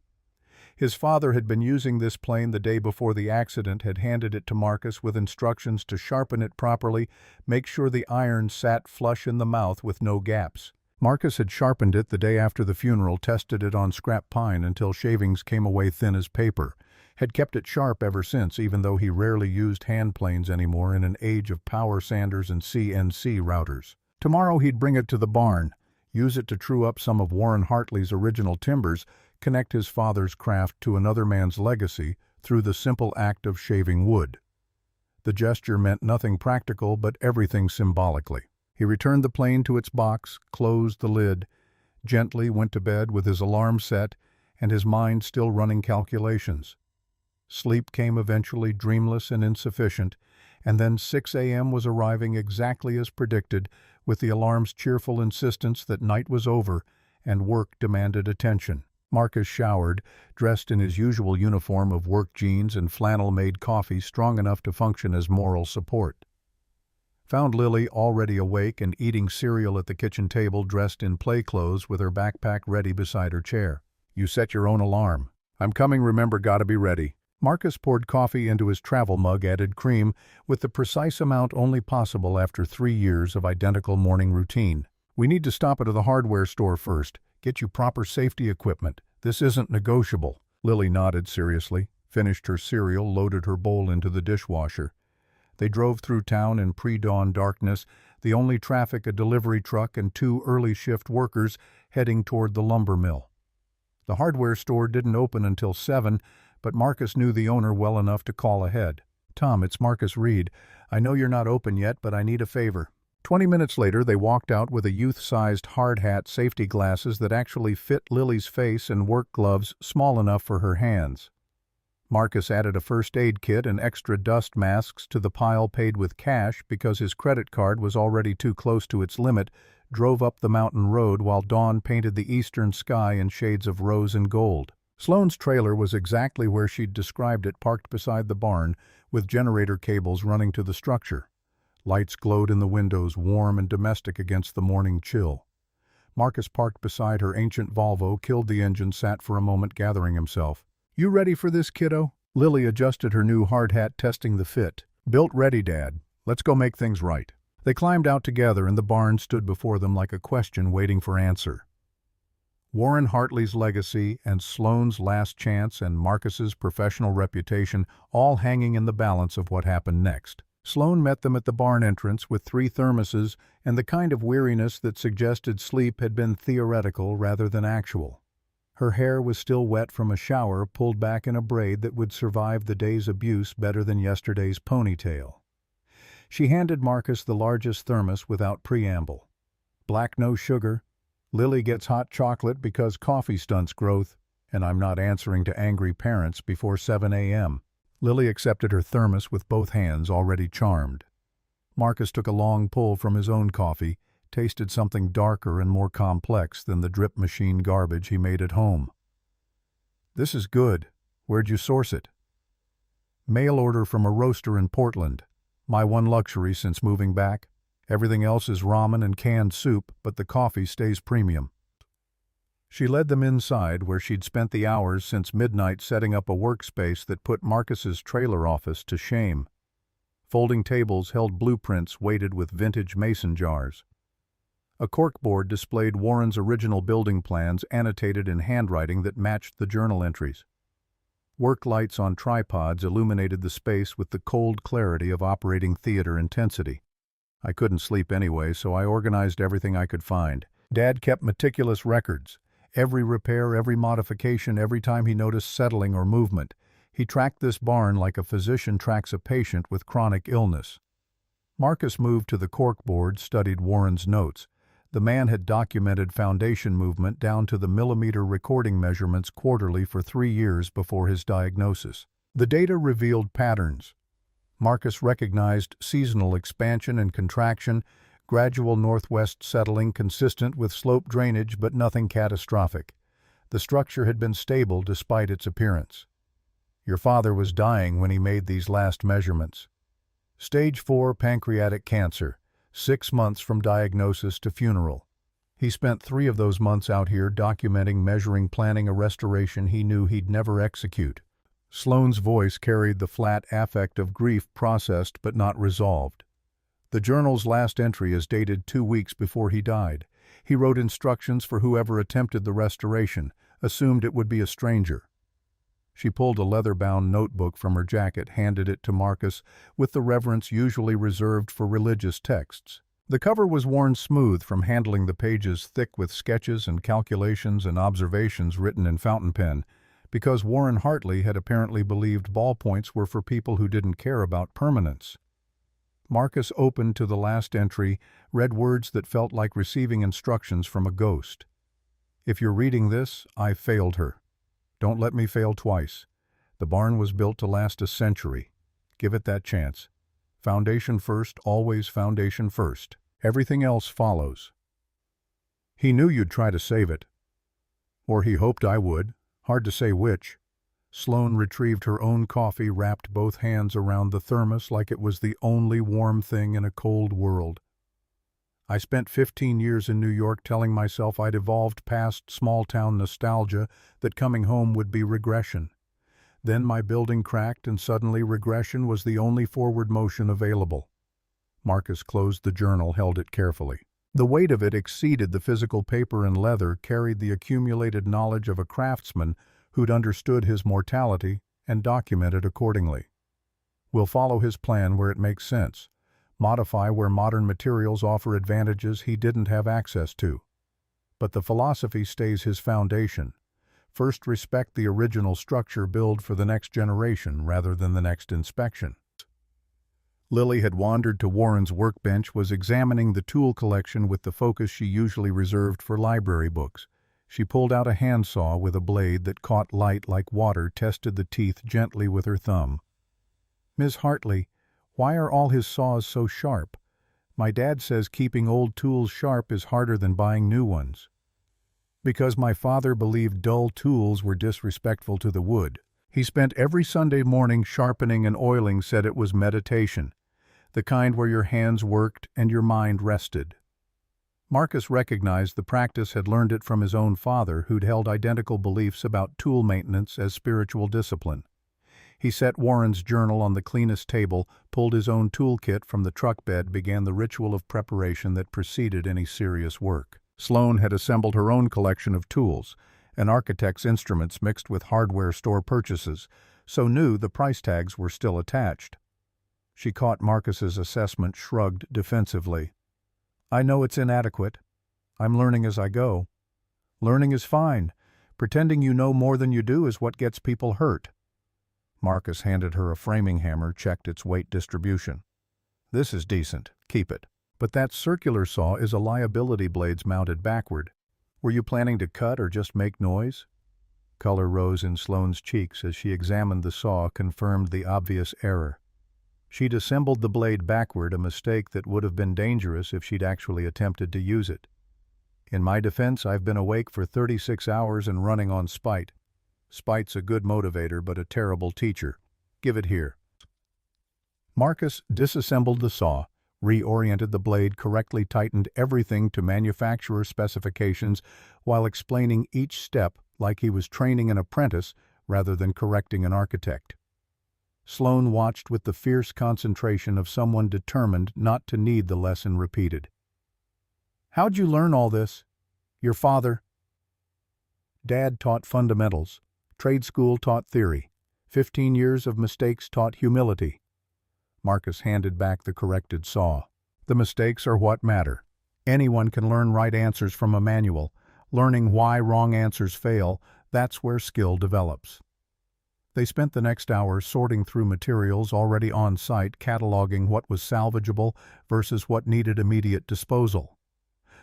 His father had been using this plane the day before the accident, had handed it to Marcus with instructions to sharpen it properly, make sure the iron sat flush in the mouth with no gaps. Marcus had sharpened it the day after the funeral, tested it on scrap pine until shavings came away thin as paper, had kept it sharp ever since, even though he rarely used hand planes anymore in an age of power sanders and CNC routers. Tomorrow he'd bring it to the barn, use it to true up some of Warren Hartley's original timbers, connect his father's craft to another man's legacy through the simple act of shaving wood. The gesture meant nothing practical, but everything symbolically. He returned the plane to its box, closed the lid, gently went to bed with his alarm set and his mind still running calculations. Sleep came eventually, dreamless and insufficient, And then 6 a.m. was arriving exactly as predicted, with the alarm's cheerful insistence that night was over and work demanded attention. Marcus showered, dressed in his usual uniform of work jeans and flannel-made coffee strong enough to function as moral support. Found Lily already awake and eating cereal at the kitchen table, dressed in play clothes with her backpack ready beside her chair. "You set your own alarm." "I'm coming, remember, gotta be ready." Marcus poured coffee into his travel mug, added cream, with the precise amount only possible after 3 years of identical morning routine. "We need to stop at the hardware store first. Get you proper safety equipment. This isn't negotiable." Lily nodded seriously, finished her cereal, loaded her bowl into the dishwasher. They drove through town in pre-dawn darkness, the only traffic a delivery truck and 2 early shift workers heading toward the lumber mill. The hardware store didn't open until 7, but Marcus knew the owner well enough to call ahead. "Tom, it's Marcus Reid. I know you're not open yet, but I need a favor." 20 minutes later, they walked out with a youth-sized hard hat, safety glasses that actually fit Lily's face, and work gloves small enough for her hands. Marcus added a first aid kit and extra dust masks to the pile, paid with cash because his credit card was already too close to its limit, drove up the mountain road while dawn painted the eastern sky in shades of rose and gold. Sloane's trailer was exactly where she'd described it, parked beside the barn, with generator cables running to the structure. Lights glowed in the windows, warm and domestic against the morning chill. Marcus parked beside her ancient Volvo, killed the engine, sat for a moment, gathering himself. "You ready for this, kiddo?" Lily adjusted her new hard hat, testing the fit. "Built ready, Dad. Let's go make things right." They climbed out together, and the barn stood before them like a question waiting for answer. Warren Hartley's legacy and Sloane's last chance and Marcus's professional reputation all hanging in the balance of what happened next. Sloane met them at the barn entrance with 3 thermoses, and the kind of weariness that suggested sleep had been theoretical rather than actual. Her hair was still wet from a shower, pulled back in a braid that would survive the day's abuse better than yesterday's ponytail. She handed Marcus the largest thermos without preamble. "Black, no sugar. Lily gets hot chocolate because coffee stunts growth, and I'm not answering to angry parents before 7 a.m. Lily accepted her thermos with both hands, already charmed. Marcus took a long pull from his own coffee, tasted something darker and more complex than the drip machine garbage he made at home. "This is good. Where'd you source it?" "Mail order from a roaster in Portland. My one luxury since moving back. Everything else is ramen and canned soup, but the coffee stays premium." She led them inside, where she'd spent the hours since midnight setting up a workspace that put Marcus's trailer office to shame. Folding tables held blueprints weighted with vintage mason jars. A corkboard displayed Warren's original building plans, annotated in handwriting that matched the journal entries. Work lights on tripods illuminated the space with the cold clarity of operating theater intensity. I couldn't sleep anyway, so I organized everything I could find. Dad kept meticulous records. Every repair, every modification, every time he noticed settling or movement. He tracked this barn like a physician tracks a patient with chronic illness. Marcus moved to the corkboard, studied Warren's notes. The man had documented foundation movement down to the millimeter recording measurements quarterly for 3 years before his diagnosis. The data revealed patterns. Marcus recognized seasonal expansion and contraction, gradual northwest settling consistent with slope drainage, but nothing catastrophic. The structure had been stable despite its appearance. "Your father was dying when he made these last measurements. Stage 4 pancreatic cancer, 6 months from diagnosis to funeral. He spent 3 of those months out here documenting, measuring, planning a restoration he knew he'd never execute." Sloane's voice carried the flat affect of grief processed but not resolved. "The journal's last entry is dated 2 weeks before he died. He wrote instructions for whoever attempted the restoration, assumed it would be a stranger." She pulled a leather-bound notebook from her jacket, handed it to Marcus with the reverence usually reserved for religious texts. The cover was worn smooth from handling the pages thick with sketches and calculations and observations written in fountain pen, because Warren Hartley had apparently believed ballpoints were for people who didn't care about permanence. Marcus opened to the last entry, read words that felt like receiving instructions from a ghost. "If you're reading this, I failed her. Don't let me fail twice. The barn was built to last a century. Give it that chance. Foundation first, always foundation first. Everything else follows. He knew you'd try to save it. Or he hoped I would. Hard to say which. Sloane retrieved her own coffee, wrapped both hands around the thermos like it was the only warm thing in a cold world. I spent 15 years in New York telling myself I'd evolved past small-town nostalgia, that coming home would be regression. Then my building cracked, and suddenly regression was the only forward motion available. Marcus closed the journal, held it carefully. The weight of it exceeded the physical paper and leather, carried the accumulated knowledge of a craftsman who'd understood his mortality and documented accordingly. We'll follow his plan where it makes sense. Modify where modern materials offer advantages he didn't have access to. But the philosophy stays his foundation. First, respect the original structure, build for the next generation rather than the next inspection. Lily had wandered to Warren's workbench, was examining the tool collection with the focus she usually reserved for library books. She pulled out a handsaw with a blade that caught light like water, tested the teeth gently with her thumb. "Ms. Hartley, why are all his saws so sharp? My dad says keeping old tools sharp is harder than buying new ones." "Because my father believed dull tools were disrespectful to the wood. He spent every Sunday morning sharpening and oiling, said it was meditation, the kind where your hands worked and your mind rested." Marcus recognized the practice, had learned it from his own father, who'd held identical beliefs about tool maintenance as spiritual discipline. He set Warren's journal on the cleanest table, pulled his own toolkit from the truck bed, began the ritual of preparation that preceded any serious work. Sloane had assembled her own collection of tools, an architect's instruments mixed with hardware store purchases, so knew the price tags were still attached. She caught Marcus's assessment, shrugged defensively. "I know it's inadequate. I'm learning as I go." "Learning is fine. Pretending you know more than you do is what gets people hurt." Marcus handed her a framing hammer, checked its weight distribution. "This is decent. Keep it. But that circular saw is a liability, blades mounted backward. Were you planning to cut or just make noise?" Color rose in Sloane's cheeks as she examined the saw, confirmed the obvious error. She'd assembled the blade backward, a mistake that would have been dangerous if she'd actually attempted to use it. "In my defense, I've been awake for 36 hours and running on spite. Spite's a good motivator, but a terrible teacher. Give it here." Marcus disassembled the saw, reoriented the blade, correctly tightened everything to manufacturer specifications while explaining each step like he was training an apprentice rather than correcting an architect. Sloane watched with the fierce concentration of someone determined not to need the lesson repeated. "How'd you learn all this?" "Your father." "Dad taught fundamentals. Trade school taught theory. 15 years of mistakes taught humility." Marcus handed back the corrected saw. "The mistakes are what matter. Anyone can learn right answers from a manual. Learning why wrong answers fail, that's where skill develops." They spent the next hour sorting through materials already on site, cataloging what was salvageable versus what needed immediate disposal.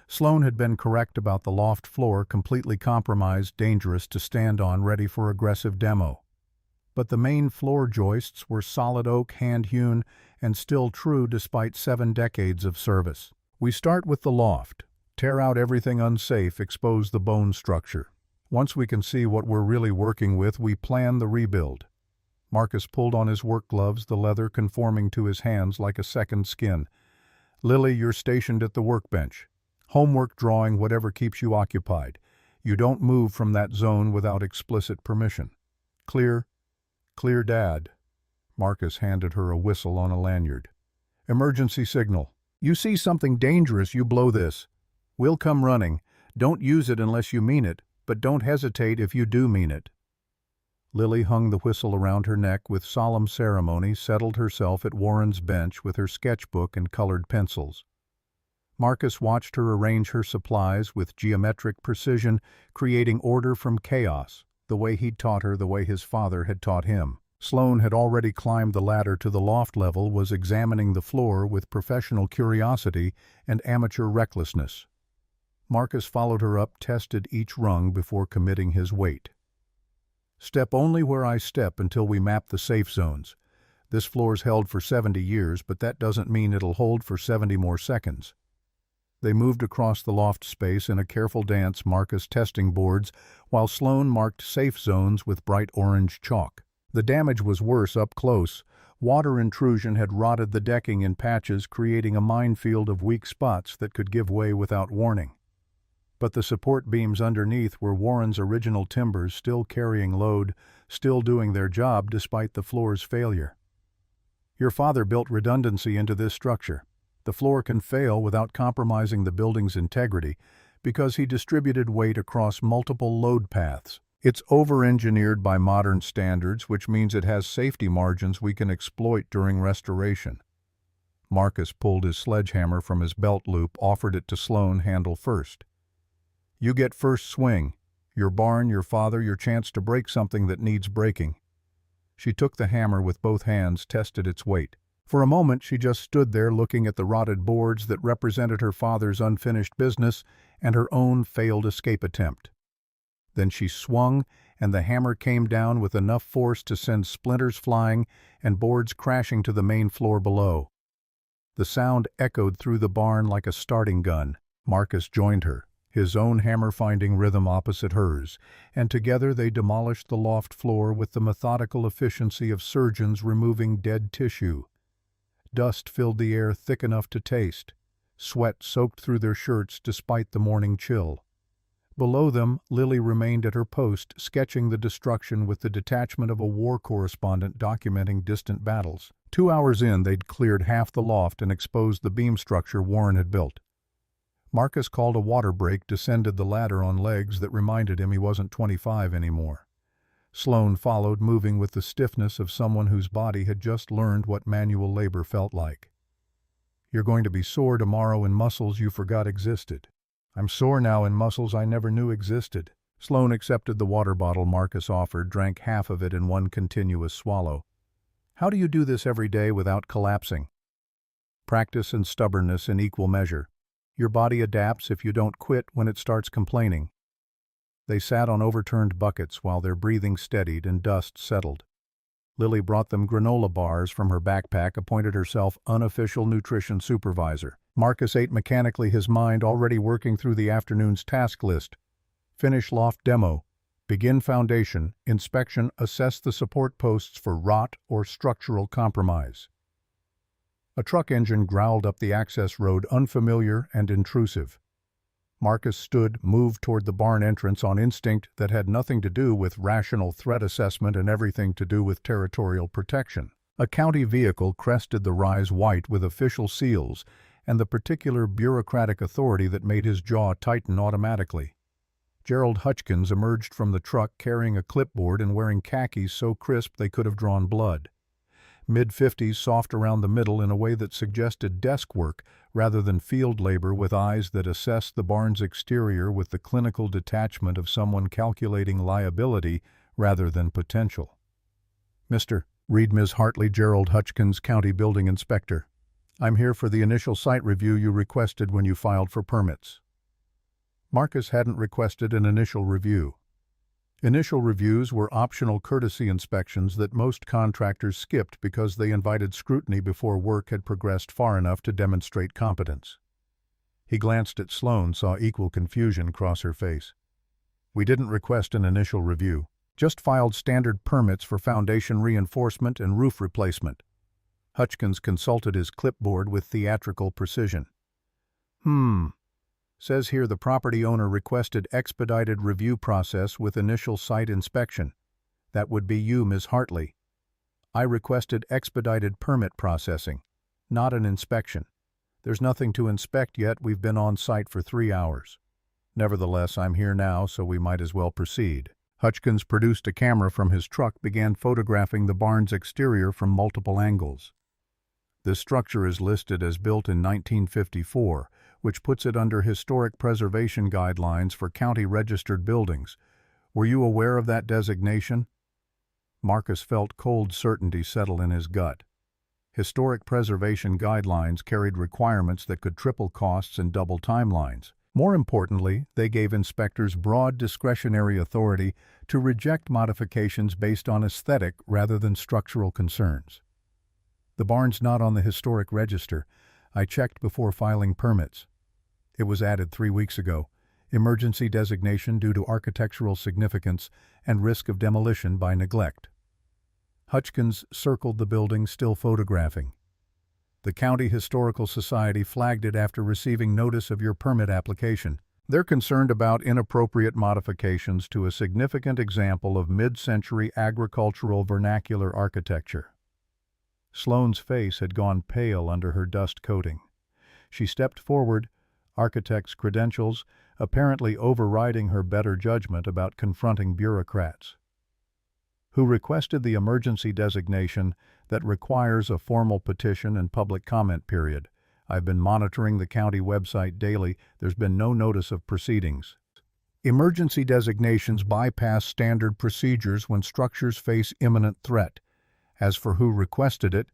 Sloane had been correct about the loft floor, completely compromised, dangerous to stand on, ready for aggressive demo. But the main floor joists were solid oak, hand-hewn, and still true despite 7 decades of service. "We start with the loft. Tear out everything unsafe, expose the bone structure. Once we can see what we're really working with, we plan the rebuild." Marcus pulled on his work gloves, the leather conforming to his hands like a second skin. "Lily, you're stationed at the workbench. Homework, drawing, whatever keeps you occupied. You don't move from that zone without explicit permission. Clear?" "Clear, Dad." Marcus handed her a whistle on a lanyard. "Emergency signal. You see something dangerous, you blow this. We'll come running. Don't use it unless you mean it, but don't hesitate if you do mean it." Lily hung the whistle around her neck with solemn ceremony, settled herself at Warren's bench with her sketchbook and colored pencils. Marcus watched her arrange her supplies with geometric precision, creating order from chaos, the way he'd taught her, the way his father had taught him. Sloane had already climbed the ladder to the loft level, was examining the floor with professional curiosity and amateur recklessness. Marcus followed her up, tested each rung before committing his weight. "Step only where I step until we map the safe zones. This floor's held for 70 years, but that doesn't mean it'll hold for 70 more seconds. They moved across the loft space in a careful dance, Marcus testing boards, while Sloane marked safe zones with bright orange chalk. The damage was worse up close. Water intrusion had rotted the decking in patches, creating a minefield of weak spots that could give way without warning. But the support beams underneath were Warren's original timbers, still carrying load, still doing their job despite the floor's failure. Your father built redundancy into this structure. The floor can fail without compromising the building's integrity because he distributed weight across multiple load paths. It's over-engineered by modern standards, which means it has safety margins we can exploit during restoration. Marcus pulled his sledgehammer from his belt loop, offered it to Sloane handle first. You get first swing. Your barn, your father, your chance to break something that needs breaking. She took the hammer with both hands, tested its weight. For a moment she just stood there looking at the rotted boards that represented her father's unfinished business and her own failed escape attempt. Then she swung, and the hammer came down with enough force to send splinters flying and boards crashing to the main floor below. The sound echoed through the barn like a starting gun. Marcus joined her, his own hammer finding rhythm opposite hers, and together they demolished the loft floor with the methodical efficiency of surgeons removing dead tissue. Dust filled the air thick enough to taste. Sweat soaked through their shirts despite the morning chill. Below them, Lily remained at her post, sketching the destruction with the detachment of a war correspondent documenting distant battles. 2 hours in, they'd cleared half the loft and exposed the beam structure Warren had built. Marcus called a water break, descended the ladder on legs that reminded him he wasn't 25 anymore. Sloane followed, moving with the stiffness of someone whose body had just learned what manual labor felt like. You're going to be sore tomorrow in muscles you forgot existed. I'm sore now in muscles I never knew existed. Sloane accepted the water bottle Marcus offered, drank half of it in one continuous swallow. How do you do this every day without collapsing? Practice and stubbornness in equal measure. Your body adapts if you don't quit when it starts complaining. They sat on overturned buckets while their breathing steadied and dust settled. Lily brought them granola bars from her backpack, appointed herself unofficial nutrition supervisor. Marcus ate mechanically, his mind already working through the afternoon's task list. Finish loft demo. Begin foundation. Inspection. Assess the support posts for rot or structural compromise. A truck engine growled up the access road, unfamiliar and intrusive. Marcus stood, moved toward the barn entrance on instinct that had nothing to do with rational threat assessment and everything to do with territorial protection. A county vehicle crested the rise white with official seals and the particular bureaucratic authority that made his jaw tighten automatically. Gerald Hutchkins emerged from the truck carrying a clipboard and wearing khakis so crisp they could have drawn blood. Mid-50s, soft around the middle in a way that suggested desk work rather than field labor, with eyes that assessed the barn's exterior with the clinical detachment of someone calculating liability rather than potential. Mr. Reid, Ms. Hartley, Gerald Hutchkins, County Building Inspector. I'm here for the initial site review you requested when you filed for permits. Marcus hadn't requested an initial review. Initial reviews were optional courtesy inspections that most contractors skipped because they invited scrutiny before work had progressed far enough to demonstrate competence. He glanced at Sloane, saw equal confusion cross her face. We didn't request an initial review, just filed standard permits for foundation reinforcement and roof replacement. Hutchkins consulted his clipboard with theatrical precision. Says here the property owner requested expedited review process with initial site inspection. That would be you, Ms. Hartley. I requested expedited permit processing, not an inspection. There's nothing to inspect yet. We've been on site for 3 hours. Nevertheless, I'm here now, so we might as well proceed. Hutchkins produced a camera from his truck, began photographing the barn's exterior from multiple angles. This structure is listed as built in 1954, which puts it under historic preservation guidelines for county-registered buildings. Were you aware of that designation? Marcus felt cold certainty settle in his gut. Historic preservation guidelines carried requirements that could triple costs and double timelines. More importantly, they gave inspectors broad discretionary authority to reject modifications based on aesthetic rather than structural concerns. The barn's not on the historic register. I checked before filing permits. It was added 3 weeks ago. Emergency designation due to architectural significance and risk of demolition by neglect. Hutchkins circled the building, still photographing. The County Historical Society flagged it after receiving notice of your permit application. They're concerned about inappropriate modifications to a significant example of mid-century agricultural vernacular architecture. Sloane's face had gone pale under her dust coating. She stepped forward, architect's credentials apparently overriding her better judgment about confronting bureaucrats. Who requested the emergency designation that requires a formal petition and public comment period. I've been monitoring the county website daily. There's been no notice of proceedings. Emergency designations bypass standard procedures when structures face imminent threat. As for who requested it,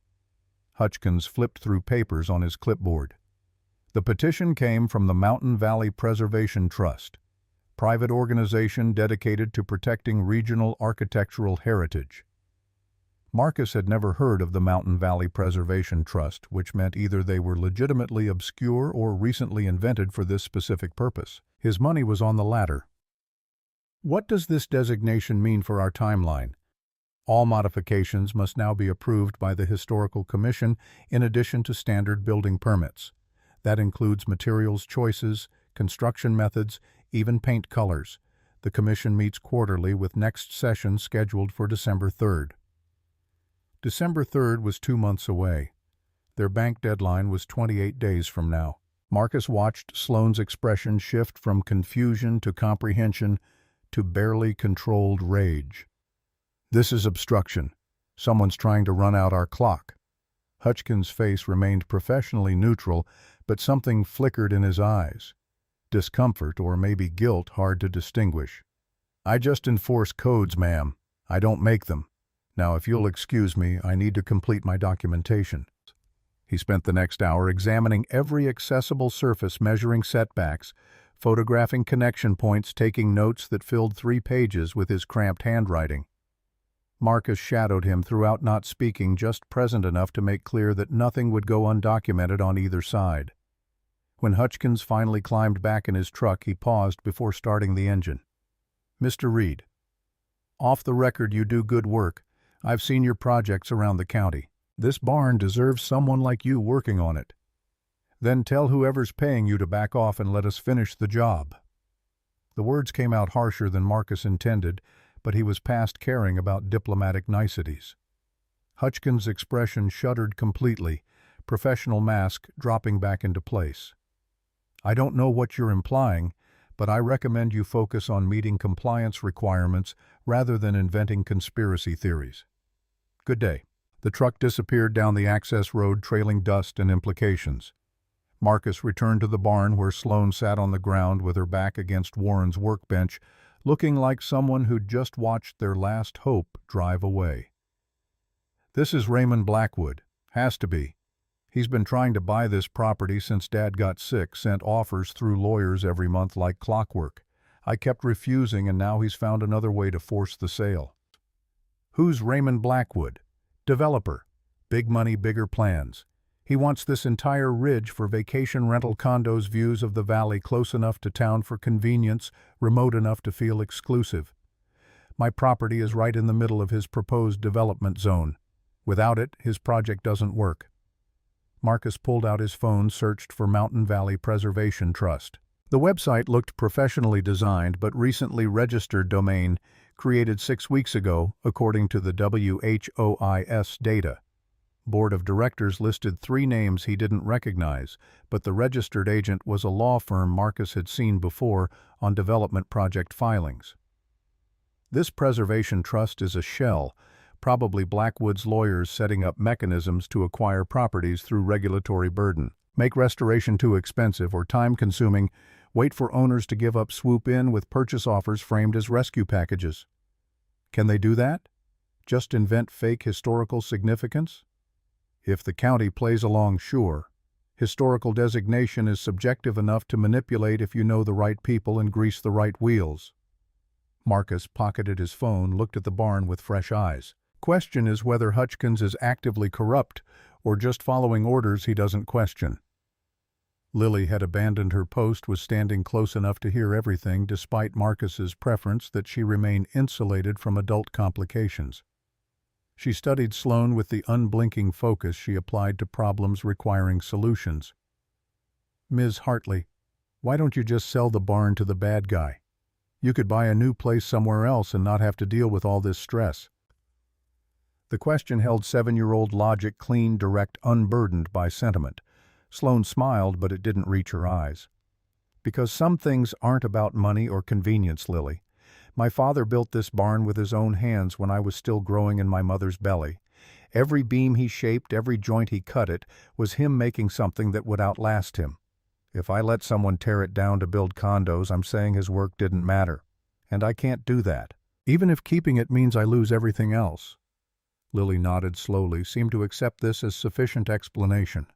Hutchkins flipped through papers on his clipboard. The petition came from the Mountain Valley Preservation Trust, private organization dedicated to protecting regional architectural heritage. Marcus had never heard of the Mountain Valley Preservation Trust, which meant either they were legitimately obscure or recently invented for this specific purpose. His money was on the latter. What does this designation mean for our timeline? All modifications must now be approved by the Historical Commission in addition to standard building permits. That includes materials choices, construction methods, even paint colors. The commission meets quarterly with next session scheduled for December 3rd. December 3rd was 2 months away. Their bank deadline was 28 days from now. Marcus watched Sloane's expression shift from confusion to comprehension to barely controlled rage. This is obstruction. Someone's trying to run out our clock. Hutchkins' face remained professionally neutral, but something flickered in his eyes. Discomfort or maybe guilt, hard to distinguish. I just enforce codes, ma'am. I don't make them. Now, if you'll excuse me, I need to complete my documentation. He spent the next hour examining every accessible surface, measuring setbacks, photographing connection points, taking notes that filled 3 pages with his cramped handwriting. Marcus shadowed him throughout, not speaking, just present enough to make clear that nothing would go undocumented on either side. When Hutchkins finally climbed back in his truck, he paused before starting the engine. Mr. Reid, off the record, you do good work. I've seen your projects around the county. This barn deserves someone like you working on it. Then tell whoever's paying you to back off and let us finish the job. The words came out harsher than Marcus intended, but he was past caring about diplomatic niceties. Hutchkins' expression shuddered completely, professional mask dropping back into place. I don't know what you're implying, but I recommend you focus on meeting compliance requirements rather than inventing conspiracy theories. Good day. The truck disappeared down the access road, trailing dust and implications. Marcus returned to the barn where Sloane sat on the ground with her back against Warren's workbench, looking like someone who'd just watched their last hope drive away. This is Raymond Blackwood. Has to be. He's been trying to buy this property since Dad got sick, sent offers through lawyers every month like clockwork. I kept refusing, and now he's found another way to force the sale. Who's Raymond Blackwood? Developer. Big money, bigger plans. He wants this entire ridge for vacation rental condos, views of the valley close enough to town for convenience, remote enough to feel exclusive. My property is right in the middle of his proposed development zone. Without it, his project doesn't work. Marcus pulled out his phone, searched for Mountain Valley Preservation Trust. The website looked professionally designed, but recently registered domain, created 6 weeks ago, according to the WHOIS data. Board of Directors listed 3 names he didn't recognize, but the registered agent was a law firm Marcus had seen before on development project filings. This preservation trust is a shell, probably Blackwood's lawyers setting up mechanisms to acquire properties through regulatory burden. Make restoration too expensive or time-consuming, wait for owners to give up, swoop in with purchase offers framed as rescue packages. Can they do that? Just invent fake historical significance? If the county plays along, sure. Historical designation is subjective enough to manipulate if you know the right people and grease the right wheels. Marcus pocketed his phone, looked at the barn with fresh eyes. Question is whether Hutchkins is actively corrupt or just following orders he doesn't question. Lily had abandoned her post, was standing close enough to hear everything despite Marcus's preference that she remain insulated from adult complications. She studied Sloane with the unblinking focus she applied to problems requiring solutions. "Ms. Hartley, why don't you just sell the barn to the bad guy? You could buy a new place somewhere else and not have to deal with all this stress." The question held 7-year-old logic, clean, direct, unburdened by sentiment. Sloane smiled, but it didn't reach her eyes. "Because some things aren't about money or convenience, Lily. My father built this barn with his own hands when I was still growing in my mother's belly. Every beam he shaped, every joint he cut it, was him making something that would outlast him. If I let someone tear it down to build condos, I'm saying his work didn't matter. And I can't do that, even if keeping it means I lose everything else." Lily nodded slowly, seemed to accept this as sufficient explanation.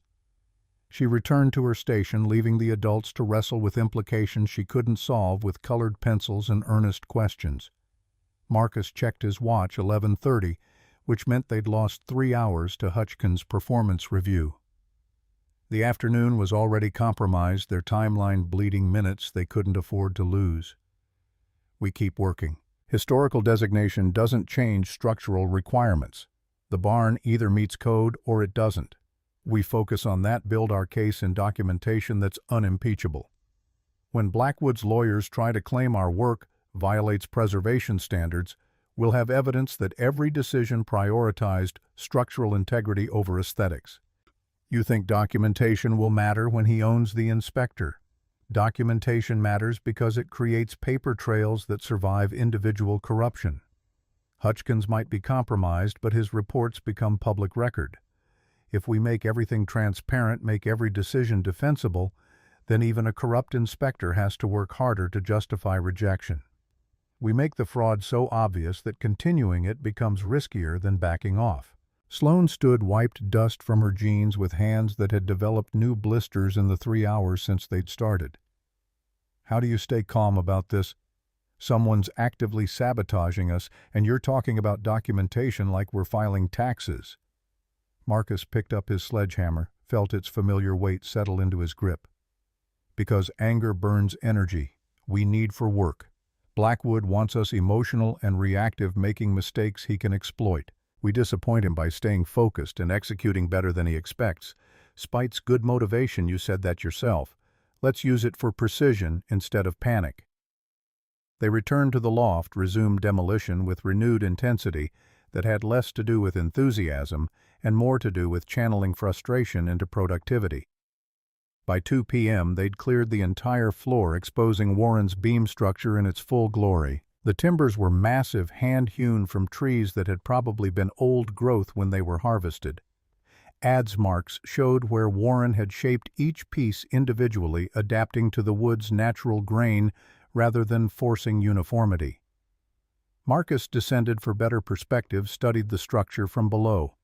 She returned to her station, leaving the adults to wrestle with implications she couldn't solve with colored pencils and earnest questions. Marcus checked his watch, 11:30, which meant they'd lost 3 hours to Hutchkins's performance review. The afternoon was already compromised, their timeline bleeding minutes they couldn't afford to lose. "We keep working. Historical designation doesn't change structural requirements. The barn either meets code or it doesn't. We focus on that, build our case in documentation that's unimpeachable. When Blackwood's lawyers try to claim our work violates preservation standards, we'll have evidence that every decision prioritized structural integrity over aesthetics. You think documentation will matter when he owns the inspector? Documentation matters because it creates paper trails that survive individual corruption. Hutchkins might be compromised, but his reports become public record. If we make everything transparent, make every decision defensible, then even a corrupt inspector has to work harder to justify rejection. We make the fraud so obvious that continuing it becomes riskier than backing off." Sloane stood, wiped dust from her jeans with hands that had developed new blisters in the 3 hours since they'd started. "How do you stay calm about this? Someone's actively sabotaging us, and you're talking about documentation like we're filing taxes." Marcus picked up his sledgehammer, felt its familiar weight settle into his grip. "Because anger burns energy we need for work. Blackwood wants us emotional and reactive, making mistakes he can exploit. We disappoint him by staying focused and executing better than he expects. Spite's good motivation, you said that yourself. Let's use it for precision instead of panic." They returned to the loft, resumed demolition with renewed intensity that had less to do with enthusiasm and more to do with channeling frustration into productivity. By 2 p.m. they'd cleared the entire floor, exposing Warren's beam structure in its full glory. The timbers were massive, hand-hewn from trees that had probably been old growth when they were harvested. Adze marks showed where Warren had shaped each piece individually, adapting to the wood's natural grain rather than forcing uniformity. Marcus descended for better perspective, studied the structure from below.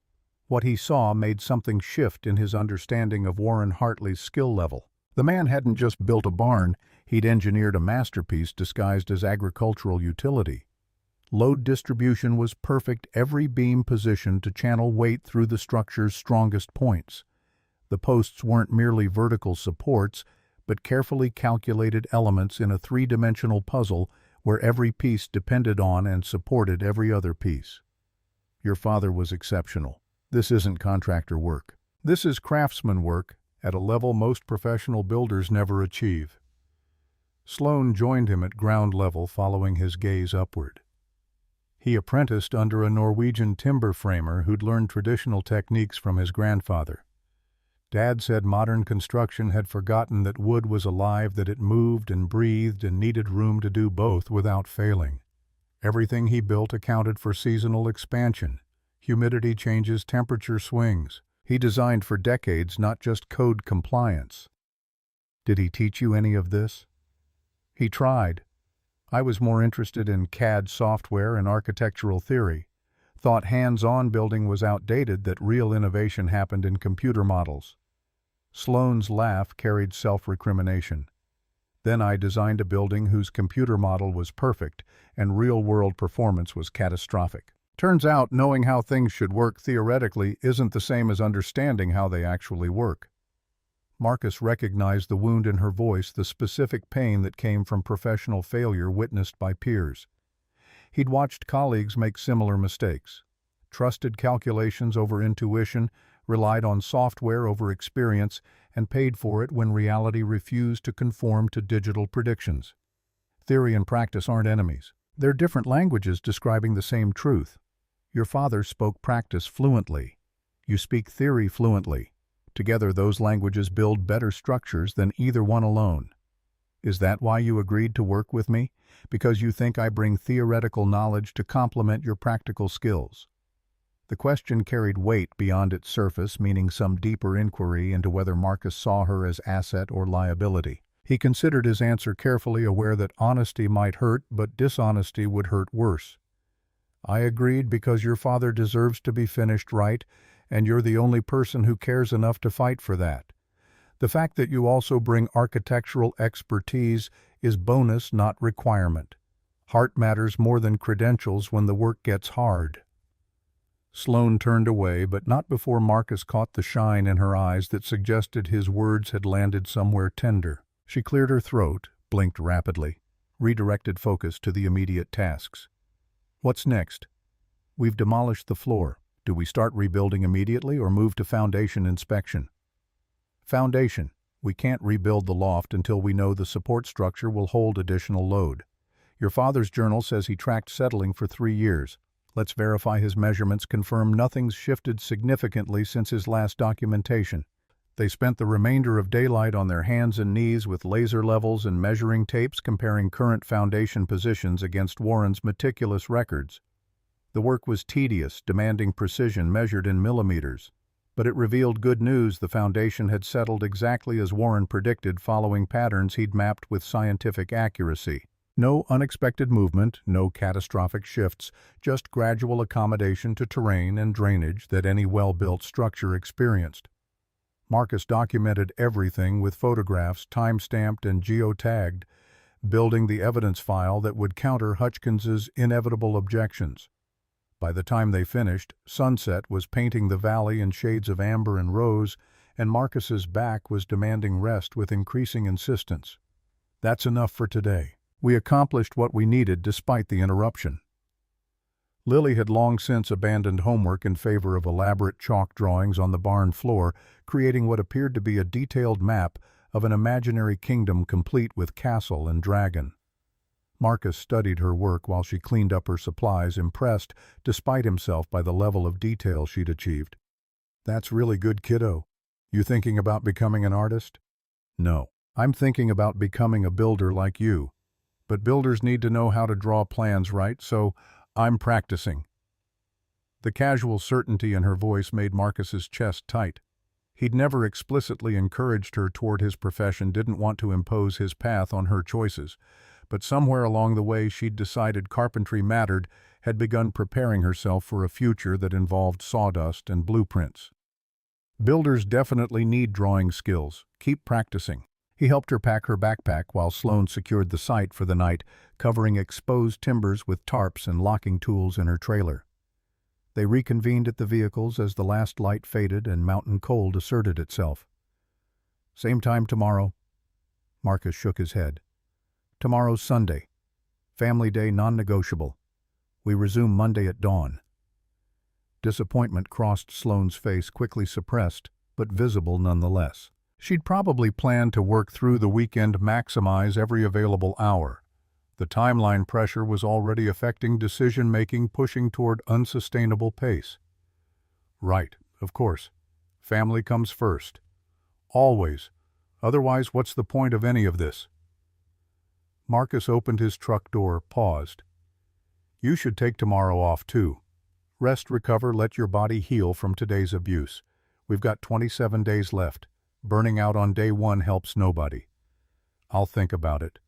What he saw made something shift in his understanding of Warren Hartley's skill level. The man hadn't just built a barn, he'd engineered a masterpiece disguised as agricultural utility. Load distribution was perfect, every beam positioned to channel weight through the structure's strongest points. The posts weren't merely vertical supports, but carefully calculated elements in a three-dimensional puzzle where every piece depended on and supported every other piece. "Your father was exceptional. This isn't contractor work. This is craftsman work at a level most professional builders never achieve." Sloane joined him at ground level, following his gaze upward. He apprenticed under a Norwegian timber framer who'd learned traditional techniques from his grandfather. Dad said modern construction had forgotten that wood was alive, that it moved and breathed and needed room to do both without failing. Everything he built accounted for seasonal expansion, humidity changes, temperature swings. He designed for decades, not just code compliance. "Did he teach you any of this?" "He tried. I was more interested in CAD software and architectural theory. Thought hands-on building was outdated, that real innovation happened in computer models." Sloane's laugh carried self-recrimination. "Then I designed a building whose computer model was perfect and real-world performance was catastrophic." Turns out knowing how things should work theoretically isn't the same as understanding how they actually work. Marcus recognized the wound in her voice, the specific pain that came from professional failure witnessed by peers. He'd watched colleagues make similar mistakes, trusted calculations over intuition, relied on software over experience, and paid for it when reality refused to conform to digital predictions. Theory and practice aren't enemies. They're different languages describing the same truth. Your father spoke practice fluently. You speak theory fluently. Together, those languages build better structures than either one alone. Is that why you agreed to work with me? Because you think I bring theoretical knowledge to complement your practical skills? The question carried weight beyond its surface, meaning some deeper inquiry into whether Marcus saw her as asset or liability. He considered his answer carefully, aware that honesty might hurt, but dishonesty would hurt worse. I agreed because your father deserves to be finished right, and you're the only person who cares enough to fight for that. The fact that you also bring architectural expertise is bonus, not requirement. Heart matters more than credentials when the work gets hard. Sloane turned away, but not before Marcus caught the shine in her eyes that suggested his words had landed somewhere tender. She cleared her throat, blinked rapidly, redirected focus to the immediate tasks. What's next? We've demolished the floor. Do we start rebuilding immediately or move to foundation inspection? Foundation. We can't rebuild the loft until we know the support structure will hold additional load. Your father's journal says he tracked settling for 3 years. Let's verify his measurements confirm nothing's shifted significantly since his last documentation. They spent the remainder of daylight on their hands and knees with laser levels and measuring tapes comparing current foundation positions against Warren's meticulous records. The work was tedious, demanding precision measured in millimeters. But it revealed good news: the foundation had settled exactly as Warren predicted, following patterns he'd mapped with scientific accuracy. No unexpected movement, no catastrophic shifts, just gradual accommodation to terrain and drainage that any well-built structure experienced. Marcus documented everything with photographs, time-stamped and geotagged, building the evidence file that would counter Hutchinson's inevitable objections. By the time they finished, sunset was painting the valley in shades of amber and rose, and Marcus's back was demanding rest with increasing insistence. That's enough for today. We accomplished what we needed despite the interruption. Lily had long since abandoned homework in favor of elaborate chalk drawings on the barn floor, creating what appeared to be a detailed map of an imaginary kingdom complete with castle and dragon. Marcus studied her work while she cleaned up her supplies, impressed, despite himself, by the level of detail she'd achieved. That's really good, kiddo. You thinking about becoming an artist? No. I'm thinking about becoming a builder like you. But builders need to know how to draw plans right, so I'm practicing. The casual certainty in her voice made Marcus's chest tight. He'd never explicitly encouraged her toward his profession, didn't want to impose his path on her choices. But somewhere along the way she'd decided carpentry mattered, had begun preparing herself for a future that involved sawdust and blueprints. Builders definitely need drawing skills. Keep practicing. He helped her pack her backpack while Sloane secured the site for the night, covering exposed timbers with tarps and locking tools in her trailer. They reconvened at the vehicles as the last light faded and mountain cold asserted itself. Same time tomorrow. Marcus shook his head. Tomorrow's Sunday. Family day non-negotiable. We resume Monday at dawn. Disappointment crossed Sloane's face, quickly suppressed, but visible nonetheless. She'd probably planned to work through the weekend, maximize every available hour. The timeline pressure was already affecting decision-making, pushing toward unsustainable pace. Right, of course. Family comes first. Always. Otherwise, what's the point of any of this? Marcus opened his truck door, paused. You should take tomorrow off, too. Rest, recover, let your body heal from today's abuse. We've got 27 days left. Burning out on day 1 helps nobody. I'll think about it.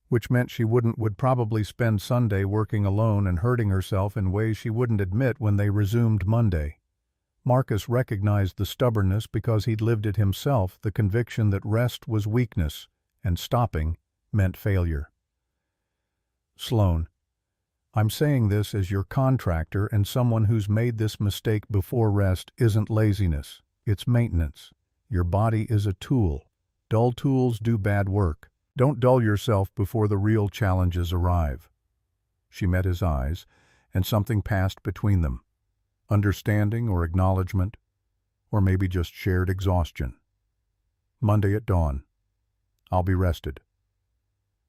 Which meant she would probably spend Sunday working alone and hurting herself in ways she wouldn't admit when they resumed Monday. Marcus recognized the stubbornness because he'd lived it himself, the conviction that rest was weakness and stopping meant failure. Sloane, I'm saying this as your contractor and someone who's made this mistake before. Rest isn't laziness, it's maintenance. Your body is a tool. Dull tools do bad work. Don't dull yourself before the real challenges arrive. She met his eyes, and something passed between them. Understanding or acknowledgement, or maybe just shared exhaustion. Monday at dawn. I'll be rested.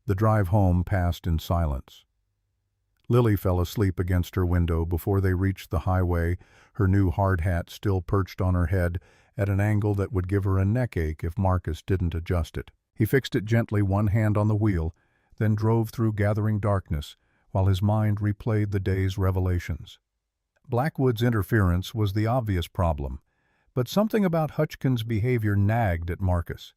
The drive home passed in silence. Lily fell asleep against her window before they reached the highway, her new hard hat still perched on her head at an angle that would give her a neck ache if Marcus didn't adjust it. He fixed it gently, one hand on the wheel, then drove through gathering darkness while his mind replayed the day's revelations. Blackwood's interference was the obvious problem, but something about Hutchkins's behavior nagged at Marcus.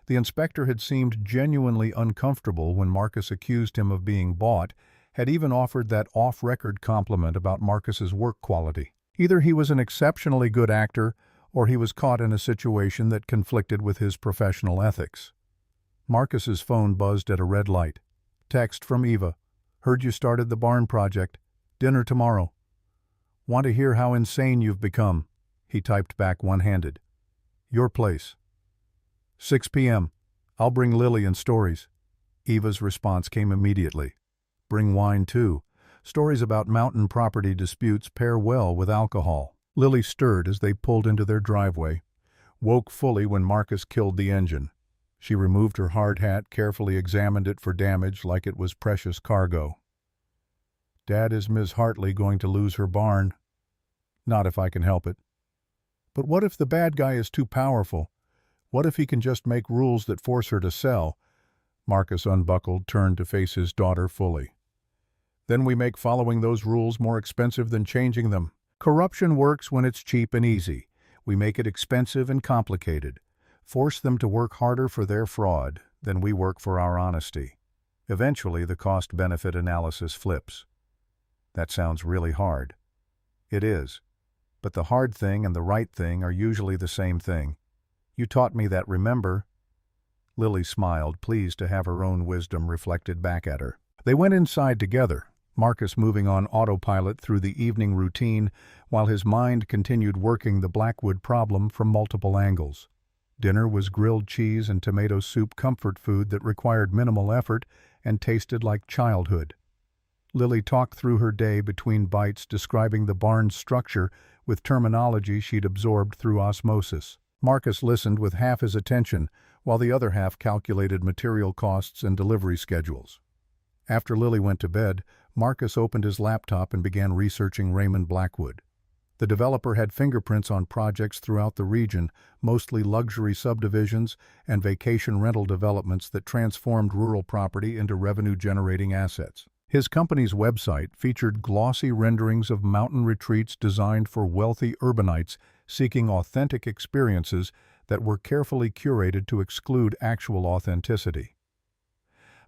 The inspector had seemed genuinely uncomfortable when Marcus accused him of being bought, had even offered that off-record compliment about Marcus's work quality. Either he was an exceptionally good actor, or he was caught in a situation that conflicted with his professional ethics. Marcus's phone buzzed at a red light. Text from Eva. Heard you started the barn project. Dinner tomorrow. Want to hear how insane you've become? He typed back one-handed. Your place. 6 p.m. I'll bring Lily and stories. Eva's response came immediately. Bring wine too. Stories about mountain property disputes pair well with alcohol. Lily stirred as they pulled into their driveway, woke fully when Marcus killed the engine. She removed her hard hat, carefully examined it for damage like it was precious cargo. Dad, is Ms. Hartley going to lose her barn? Not if I can help it. But what if the bad guy is too powerful? What if he can just make rules that force her to sell? Marcus unbuckled, turned to face his daughter fully. Then we make following those rules more expensive than changing them. Corruption works when it's cheap and easy. We make it expensive and complicated. Force them to work harder for their fraud than we work for our honesty. Eventually, the cost-benefit analysis flips. That sounds really hard. It is. But the hard thing and the right thing are usually the same thing. You taught me that, remember? Lily smiled, pleased to have her own wisdom reflected back at her. They went inside together, Marcus moving on autopilot through the evening routine while his mind continued working the Blackwood problem from multiple angles. Dinner was grilled cheese and tomato soup, comfort food that required minimal effort and tasted like childhood. Lily talked through her day between bites, describing the barn's structure with terminology she'd absorbed through osmosis. Marcus listened with half his attention, while the other half calculated material costs and delivery schedules. After Lily went to bed, Marcus opened his laptop and began researching Raymond Blackwood. The developer had fingerprints on projects throughout the region, mostly luxury subdivisions and vacation rental developments that transformed rural property into revenue-generating assets. His company's website featured glossy renderings of mountain retreats designed for wealthy urbanites seeking authentic experiences that were carefully curated to exclude actual authenticity.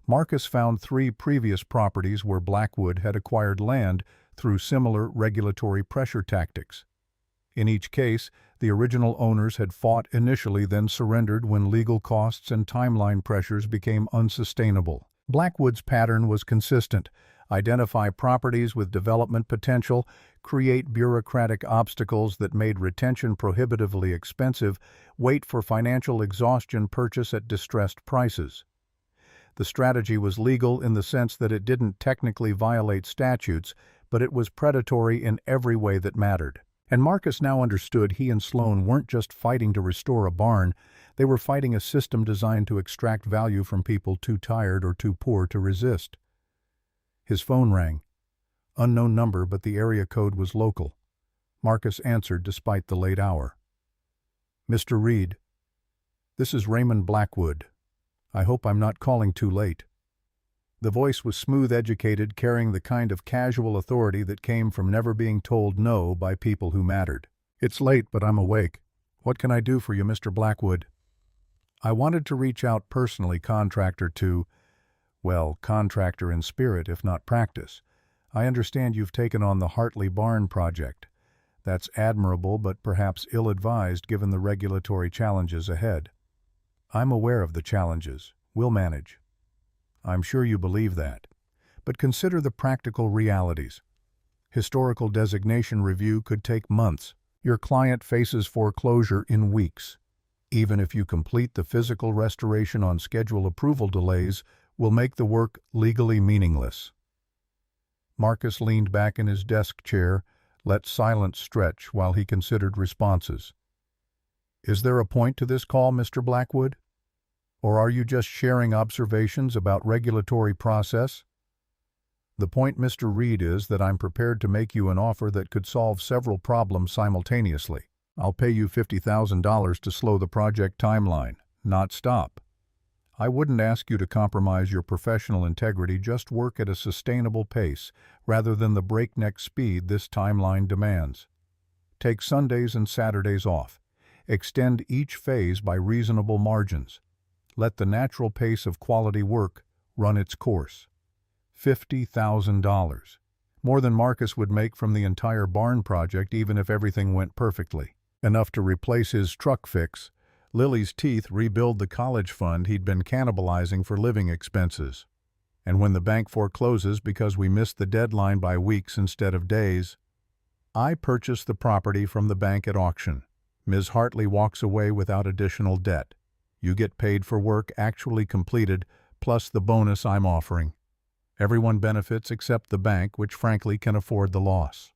Marcus found 3 previous properties where Blackwood had acquired land through similar regulatory pressure tactics. In each case, the original owners had fought initially, then surrendered when legal costs and timeline pressures became unsustainable. Blackwood's pattern was consistent: identify properties with development potential, create bureaucratic obstacles that made retention prohibitively expensive, wait for financial exhaustion, purchase at distressed prices. The strategy was legal in the sense that it didn't technically violate statutes, but it was predatory in every way that mattered. And Marcus now understood he and Sloane weren't just fighting to restore a barn, they were fighting a system designed to extract value from people too tired or too poor to resist. His phone rang. Unknown number, but the area code was local. Marcus answered despite the late hour. Mr. Reid, this is Raymond Blackwood. I hope I'm not calling too late. The voice was smooth, educated, carrying the kind of casual authority that came from never being told no by people who mattered. It's late, but I'm awake. What can I do for you, Mr. Blackwood? I wanted to reach out personally, contractor in spirit, if not practice. I understand you've taken on the Hartley Barn project. That's admirable, but perhaps ill-advised given the regulatory challenges ahead. I'm aware of the challenges. We'll manage. I'm sure you believe that. but consider the practical realities. Historical designation review could take months. Your client faces foreclosure in weeks. Even if you complete the physical restoration on schedule, approval delays will make the work legally meaningless. Marcus leaned back in his desk chair, let silence stretch while he considered responses. Is there a point to this call, Mr. Blackwood? Or are you just sharing observations about regulatory process? The point, Mr. Reid, is that I'm prepared to make you an offer that could solve several problems simultaneously. I'll pay you $50,000 to slow the project timeline, not stop. I wouldn't ask you to compromise your professional integrity, just work at a sustainable pace rather than the breakneck speed this timeline demands. Take Sundays and Saturdays off. Extend each phase by reasonable margins. Let the natural pace of quality work run its course. $50,000. More than Marcus would make from the entire barn project even if everything went perfectly. Enough to replace his truck fix, Lily's teeth, rebuild the college fund he'd been cannibalizing for living expenses. And when the bank forecloses because we missed the deadline by weeks instead of days, I purchase the property from the bank at auction. Ms. Hartley walks away without additional debt. You get paid for work actually completed, plus the bonus I'm offering. Everyone benefits except the bank, which frankly can afford the loss.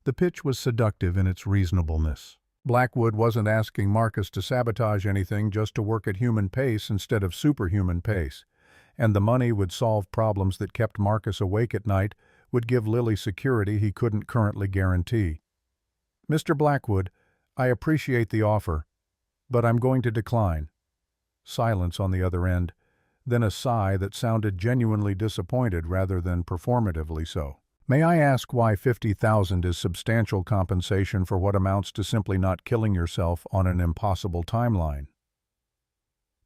The pitch was seductive in its reasonableness. Blackwood wasn't asking Marcus to sabotage anything, just to work at human pace instead of superhuman pace. And the money would solve problems that kept Marcus awake at night, would give Lily security he couldn't currently guarantee. Mr. Blackwood, I appreciate the offer, but I'm going to decline. Silence on the other end, then a sigh that sounded genuinely disappointed rather than performatively so. May I ask why $50,000 is substantial compensation for what amounts to simply not killing yourself on an impossible timeline?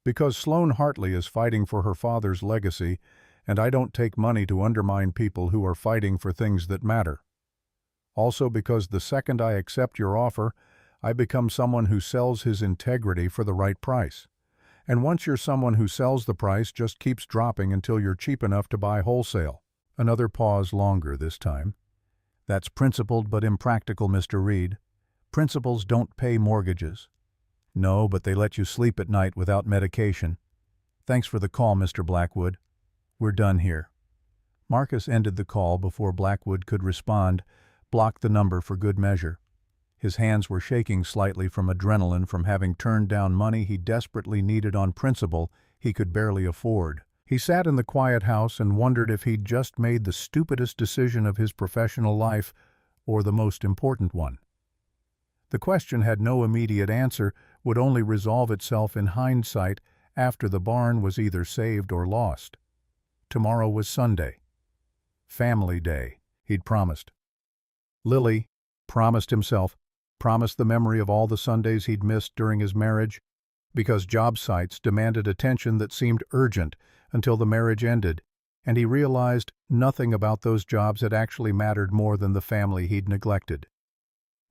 Because Sloane Hartley is fighting for her father's legacy, and I don't take money to undermine people who are fighting for things that matter. Also because the second I accept your offer, I become someone who sells his integrity for the right price. And once you're someone who sells, the price just keeps dropping until you're cheap enough to buy wholesale. Another pause, longer this time. That's principled but impractical, Mr. Reid. Principles don't pay mortgages. No, but they let you sleep at night without medication. Thanks for the call, Mr. Blackwood. We're done here. Marcus ended the call before Blackwood could respond, blocked the number for good measure. His hands were shaking slightly from adrenaline from having turned down money he desperately needed on principle he could barely afford. He sat in the quiet house and wondered if he'd just made the stupidest decision of his professional life, or the most important one. The question had no immediate answer, would only resolve itself in hindsight after the barn was either saved or lost. Tomorrow was Sunday. Family Day, he'd promised. Lily promised himself, promised the memory of all the Sundays he'd missed during his marriage, because job sites demanded attention that seemed urgent until the marriage ended, and he realized nothing about those jobs had actually mattered more than the family he'd neglected.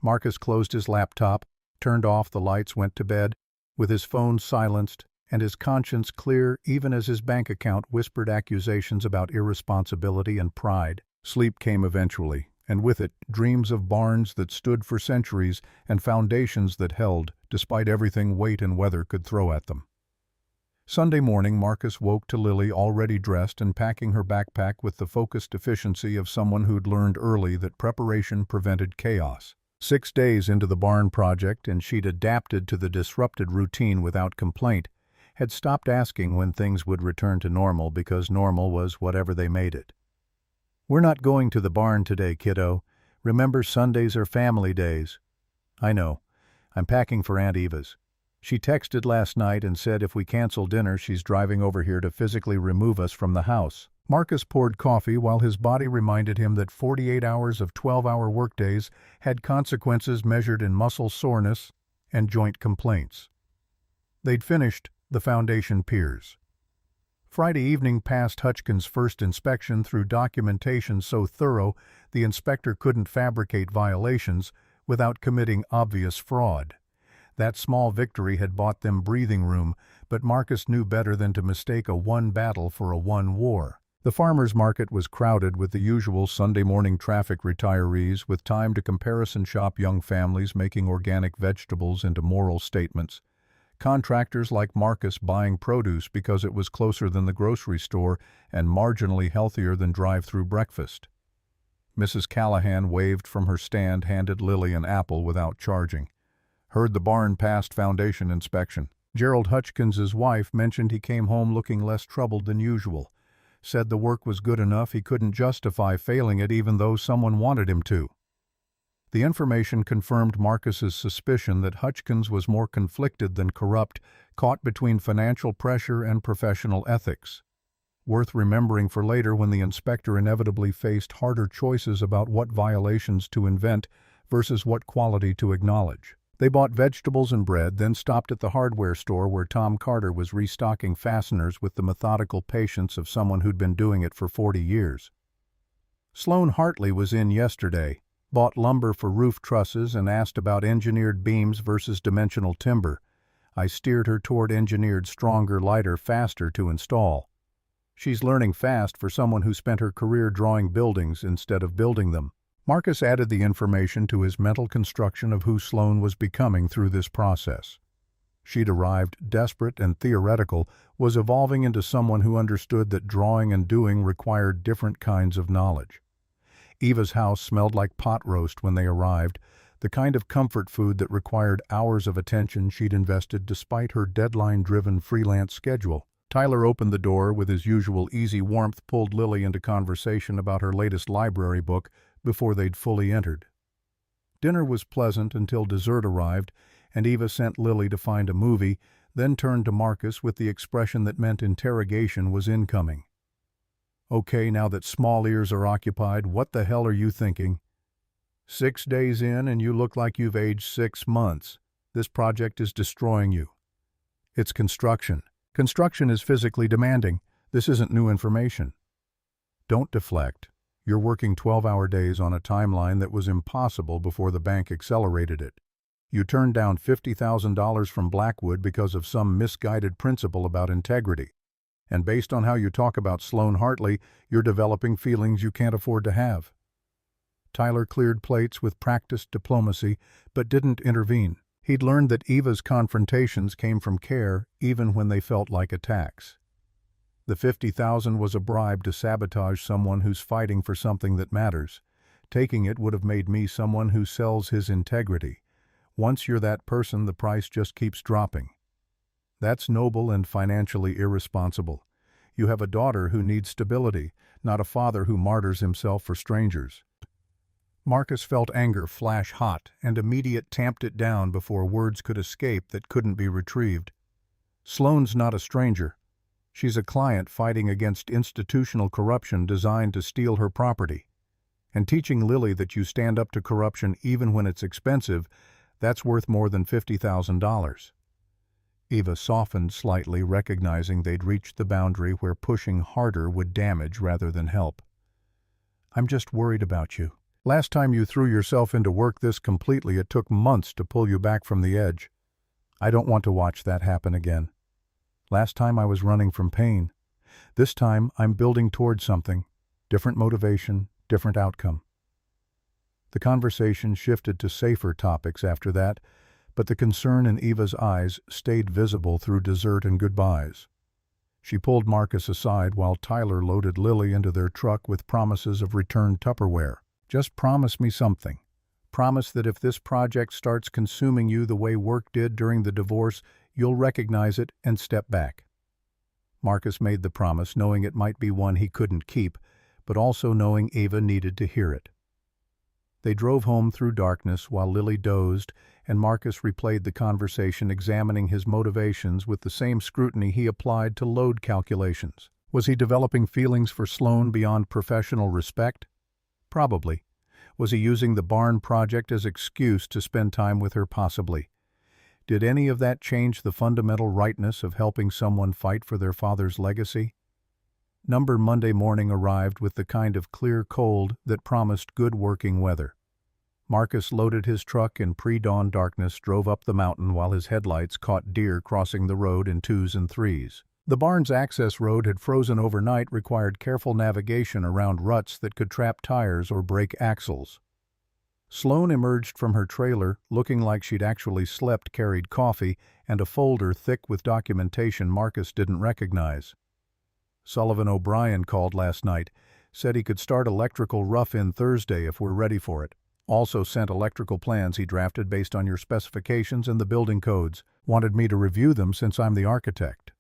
Marcus closed his laptop, turned off the lights, went to bed, with his phone silenced and his conscience clear even as his bank account whispered accusations about irresponsibility and pride. Sleep came eventually, and with it dreams of barns that stood for centuries and foundations that held, despite everything weight and weather could throw at them. Sunday morning, Marcus woke to Lily already dressed and packing her backpack with the focused efficiency of someone who'd learned early that preparation prevented chaos. 6 days into the barn project, and she'd adapted to the disrupted routine without complaint, had stopped asking when things would return to normal because normal was whatever they made it. "We're not going to the barn today, kiddo. Remember, Sundays are family days." "I know. I'm packing for Aunt Eva's. She texted last night and said if we cancel dinner, she's driving over here to physically remove us from the house." Marcus poured coffee while his body reminded him that 48 hours of 12-hour workdays had consequences measured in muscle soreness and joint complaints. They'd finished the foundation piers. Friday evening passed Hutchkin's first inspection through documentation so thorough the inspector couldn't fabricate violations without committing obvious fraud. That small victory had bought them breathing room, but Marcus knew better than to mistake a won battle for a won war. The farmers' market was crowded with the usual Sunday morning traffic retirees with time to comparison shop young families making organic vegetables into moral statements, contractors like Marcus buying produce because it was closer than the grocery store and marginally healthier than drive-through breakfast. Mrs. Callahan waved from her stand, handed Lily an apple without charging. Heard the barn passed foundation inspection. Gerald Hutchkins's wife mentioned he came home looking less troubled than usual. Said the work was good enough he couldn't justify failing it even though someone wanted him to. The information confirmed Marcus's suspicion that Hutchkins was more conflicted than corrupt, caught between financial pressure and professional ethics. Worth remembering for later when the inspector inevitably faced harder choices about what violations to invent versus what quality to acknowledge. They bought vegetables and bread, then stopped at the hardware store where Tom Carter was restocking fasteners with the methodical patience of someone who'd been doing it for 40 years. Sloane Hartley was in yesterday, bought lumber for roof trusses and asked about engineered beams versus dimensional timber. I steered her toward engineered, stronger, lighter, faster to install. She's learning fast for someone who spent her career drawing buildings instead of building them. Marcus added the information to his mental construction of who Sloane was becoming through this process. She'd arrived desperate and theoretical, was evolving into someone who understood that drawing and doing required different kinds of knowledge. Eva's house smelled like pot roast when they arrived, the kind of comfort food that required hours of attention she'd invested despite her deadline-driven freelance schedule. Tyler opened the door with his usual easy warmth, pulled Lily into conversation about her latest library book before they'd fully entered. Dinner was pleasant until dessert arrived, and Eva sent Lily to find a movie, then turned to Marcus with the expression that meant interrogation was incoming. "Okay, now that small ears are occupied, what the hell are you thinking? 6 days in and you look like you've aged 6 months. This project is destroying you." "It's construction. Construction is physically demanding. This isn't new information." "Don't deflect. You're working 12-hour days on a timeline that was impossible before the bank accelerated it. You turned down $50,000 from Blackwood because of some misguided principle about integrity. And based on how you talk about Sloane Hartley, you're developing feelings you can't afford to have." Tyler cleared plates with practiced diplomacy, but didn't intervene. He'd learned that Eva's confrontations came from care, even when they felt like attacks. The $50,000 was a bribe to sabotage someone who's fighting for something that matters. Taking it would have made me someone who sells his integrity. Once you're that person, the price just keeps dropping. That's noble and financially irresponsible. You have a daughter who needs stability, not a father who martyrs himself for strangers. Marcus felt anger flash hot and immediate tamped it down before words could escape that couldn't be retrieved. Sloane's not a stranger. She's a client fighting against institutional corruption designed to steal her property. And teaching Lily that you stand up to corruption even when it's expensive, that's worth more than $50,000. Eva softened slightly, recognizing they'd reached the boundary where pushing harder would damage rather than help. "I'm just worried about you. Last time you threw yourself into work this completely, it took months to pull you back from the edge. I don't want to watch that happen again. Last time I was running from pain. This time I'm building towards something. Different motivation, different outcome." The conversation shifted to safer topics after that, but the concern in Eva's eyes stayed visible through dessert and goodbyes. She pulled Marcus aside while Tyler loaded Lily into their truck with promises of returned Tupperware. "Just promise me something. Promise that if this project starts consuming you the way work did during the divorce, you'll recognize it and step back." Marcus made the promise, knowing it might be one he couldn't keep, but also knowing Eva needed to hear it. They drove home through darkness while Lily dozed, and Marcus replayed the conversation, examining his motivations with the same scrutiny he applied to load calculations. Was he developing feelings for Sloane beyond professional respect? Probably. Was he using the barn project as excuse to spend time with her? Possibly. Did any of that change the fundamental rightness of helping someone fight for their father's legacy? Monday morning arrived with the kind of clear cold that promised good working weather. Marcus loaded his truck in pre-dawn darkness, drove up the mountain while his headlights caught deer crossing the road in 2s and 3s. The barn's access road had frozen overnight, required careful navigation around ruts that could trap tires or break axles. Sloane emerged from her trailer, looking like she'd actually slept, carried coffee, and a folder thick with documentation Marcus didn't recognize. Sullivan O'Brien called last night, said he could start electrical rough-in Thursday if we're ready for it. Also sent electrical plans he drafted based on your specifications and the building codes. Wanted me to review them since I'm the architect.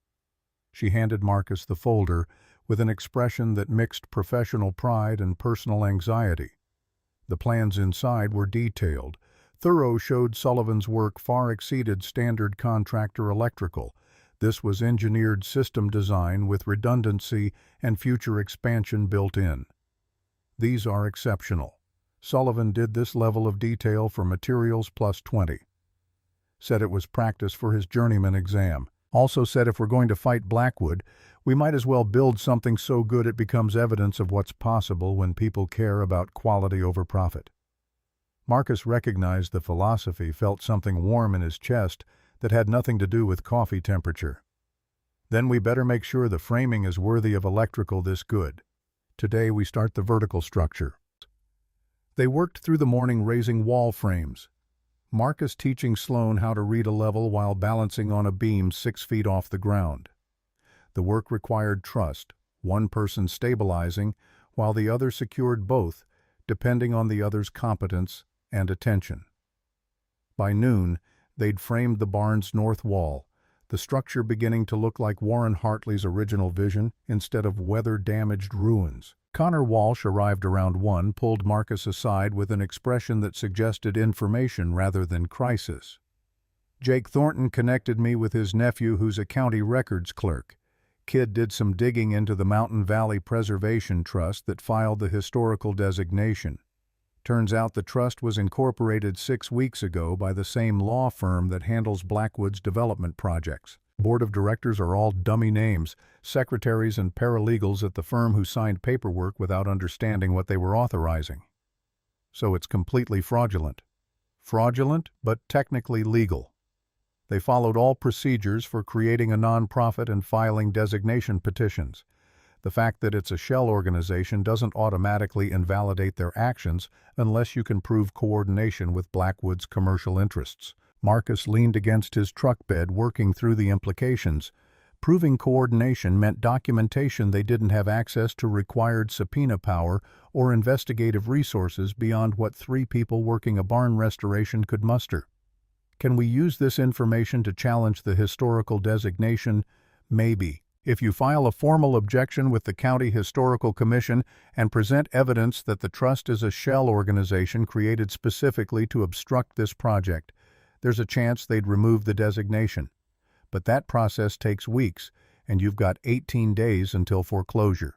She handed Marcus the folder with an expression that mixed professional pride and personal anxiety. The plans inside were detailed. Thorough, showed Sullivan's work far exceeded standard contractor electrical. This was engineered system design with redundancy and future expansion built in. These are exceptional. Sullivan did this level of detail for materials plus 20. Said it was practice for his journeyman exam. Also said if we're going to fight Blackwood, we might as well build something so good it becomes evidence of what's possible when people care about quality over profit. Marcus recognized the philosophy, felt something warm in his chest that had nothing to do with coffee temperature. Then we better make sure the framing is worthy of electrical this good. Today we start the vertical structure. They worked through the morning raising wall frames. Marcus teaching Sloane how to read a level while balancing on a beam 6 feet off the ground. The work required trust, one person stabilizing while the other secured both, depending on the other's competence and attention. By noon, they'd framed the barn's north wall, the structure beginning to look like Warren Hartley's original vision instead of weather-damaged ruins. Connor Walsh arrived around 1, pulled Marcus aside with an expression that suggested information rather than crisis. Jake Thornton connected me with his nephew, who's a county records clerk. Kid did some digging into the Mountain Valley Preservation Trust that filed the historical designation. Turns out the trust was incorporated 6 weeks ago by the same law firm that handles Blackwood's development projects. Board of directors are all dummy names, secretaries and paralegals at the firm who signed paperwork without understanding what they were authorizing. So it's completely fraudulent. Fraudulent, but technically legal. They followed all procedures for creating a nonprofit and filing designation petitions. The fact that it's a shell organization doesn't automatically invalidate their actions unless you can prove coordination with Blackwood's commercial interests. Marcus leaned against his truck bed, working through the implications. Proving coordination meant documentation they didn't have access to, required subpoena power or investigative resources beyond what 3 people working a barn restoration could muster. Can we use this information to challenge the historical designation? Maybe. If you file a formal objection with the County Historical Commission and present evidence that the trust is a shell organization created specifically to obstruct this project, there's a chance they'd remove the designation. But that process takes weeks, and you've got 18 days until foreclosure.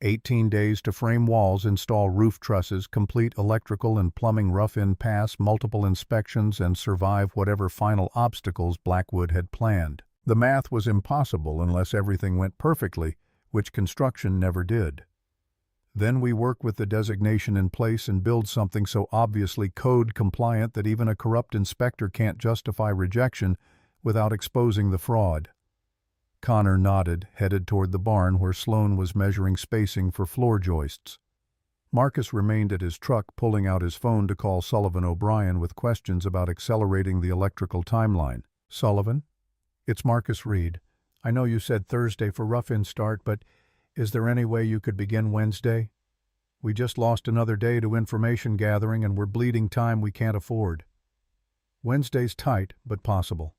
18 days to frame walls, install roof trusses, complete electrical and plumbing rough-in, pass multiple inspections, and survive whatever final obstacles Blackwood had planned. The math was impossible unless everything went perfectly, which construction never did. Then we work with the designation in place and build something so obviously code-compliant that even a corrupt inspector can't justify rejection without exposing the fraud. Connor nodded, headed toward the barn where Sloane was measuring spacing for floor joists. Marcus remained at his truck, pulling out his phone to call Sullivan O'Brien with questions about accelerating the electrical timeline. Sullivan? It's Marcus Reid. I know you said Thursday for rough-in start, but is there any way you could begin Wednesday? We just lost another day to information gathering and we're bleeding time we can't afford. Wednesday's tight, but possible.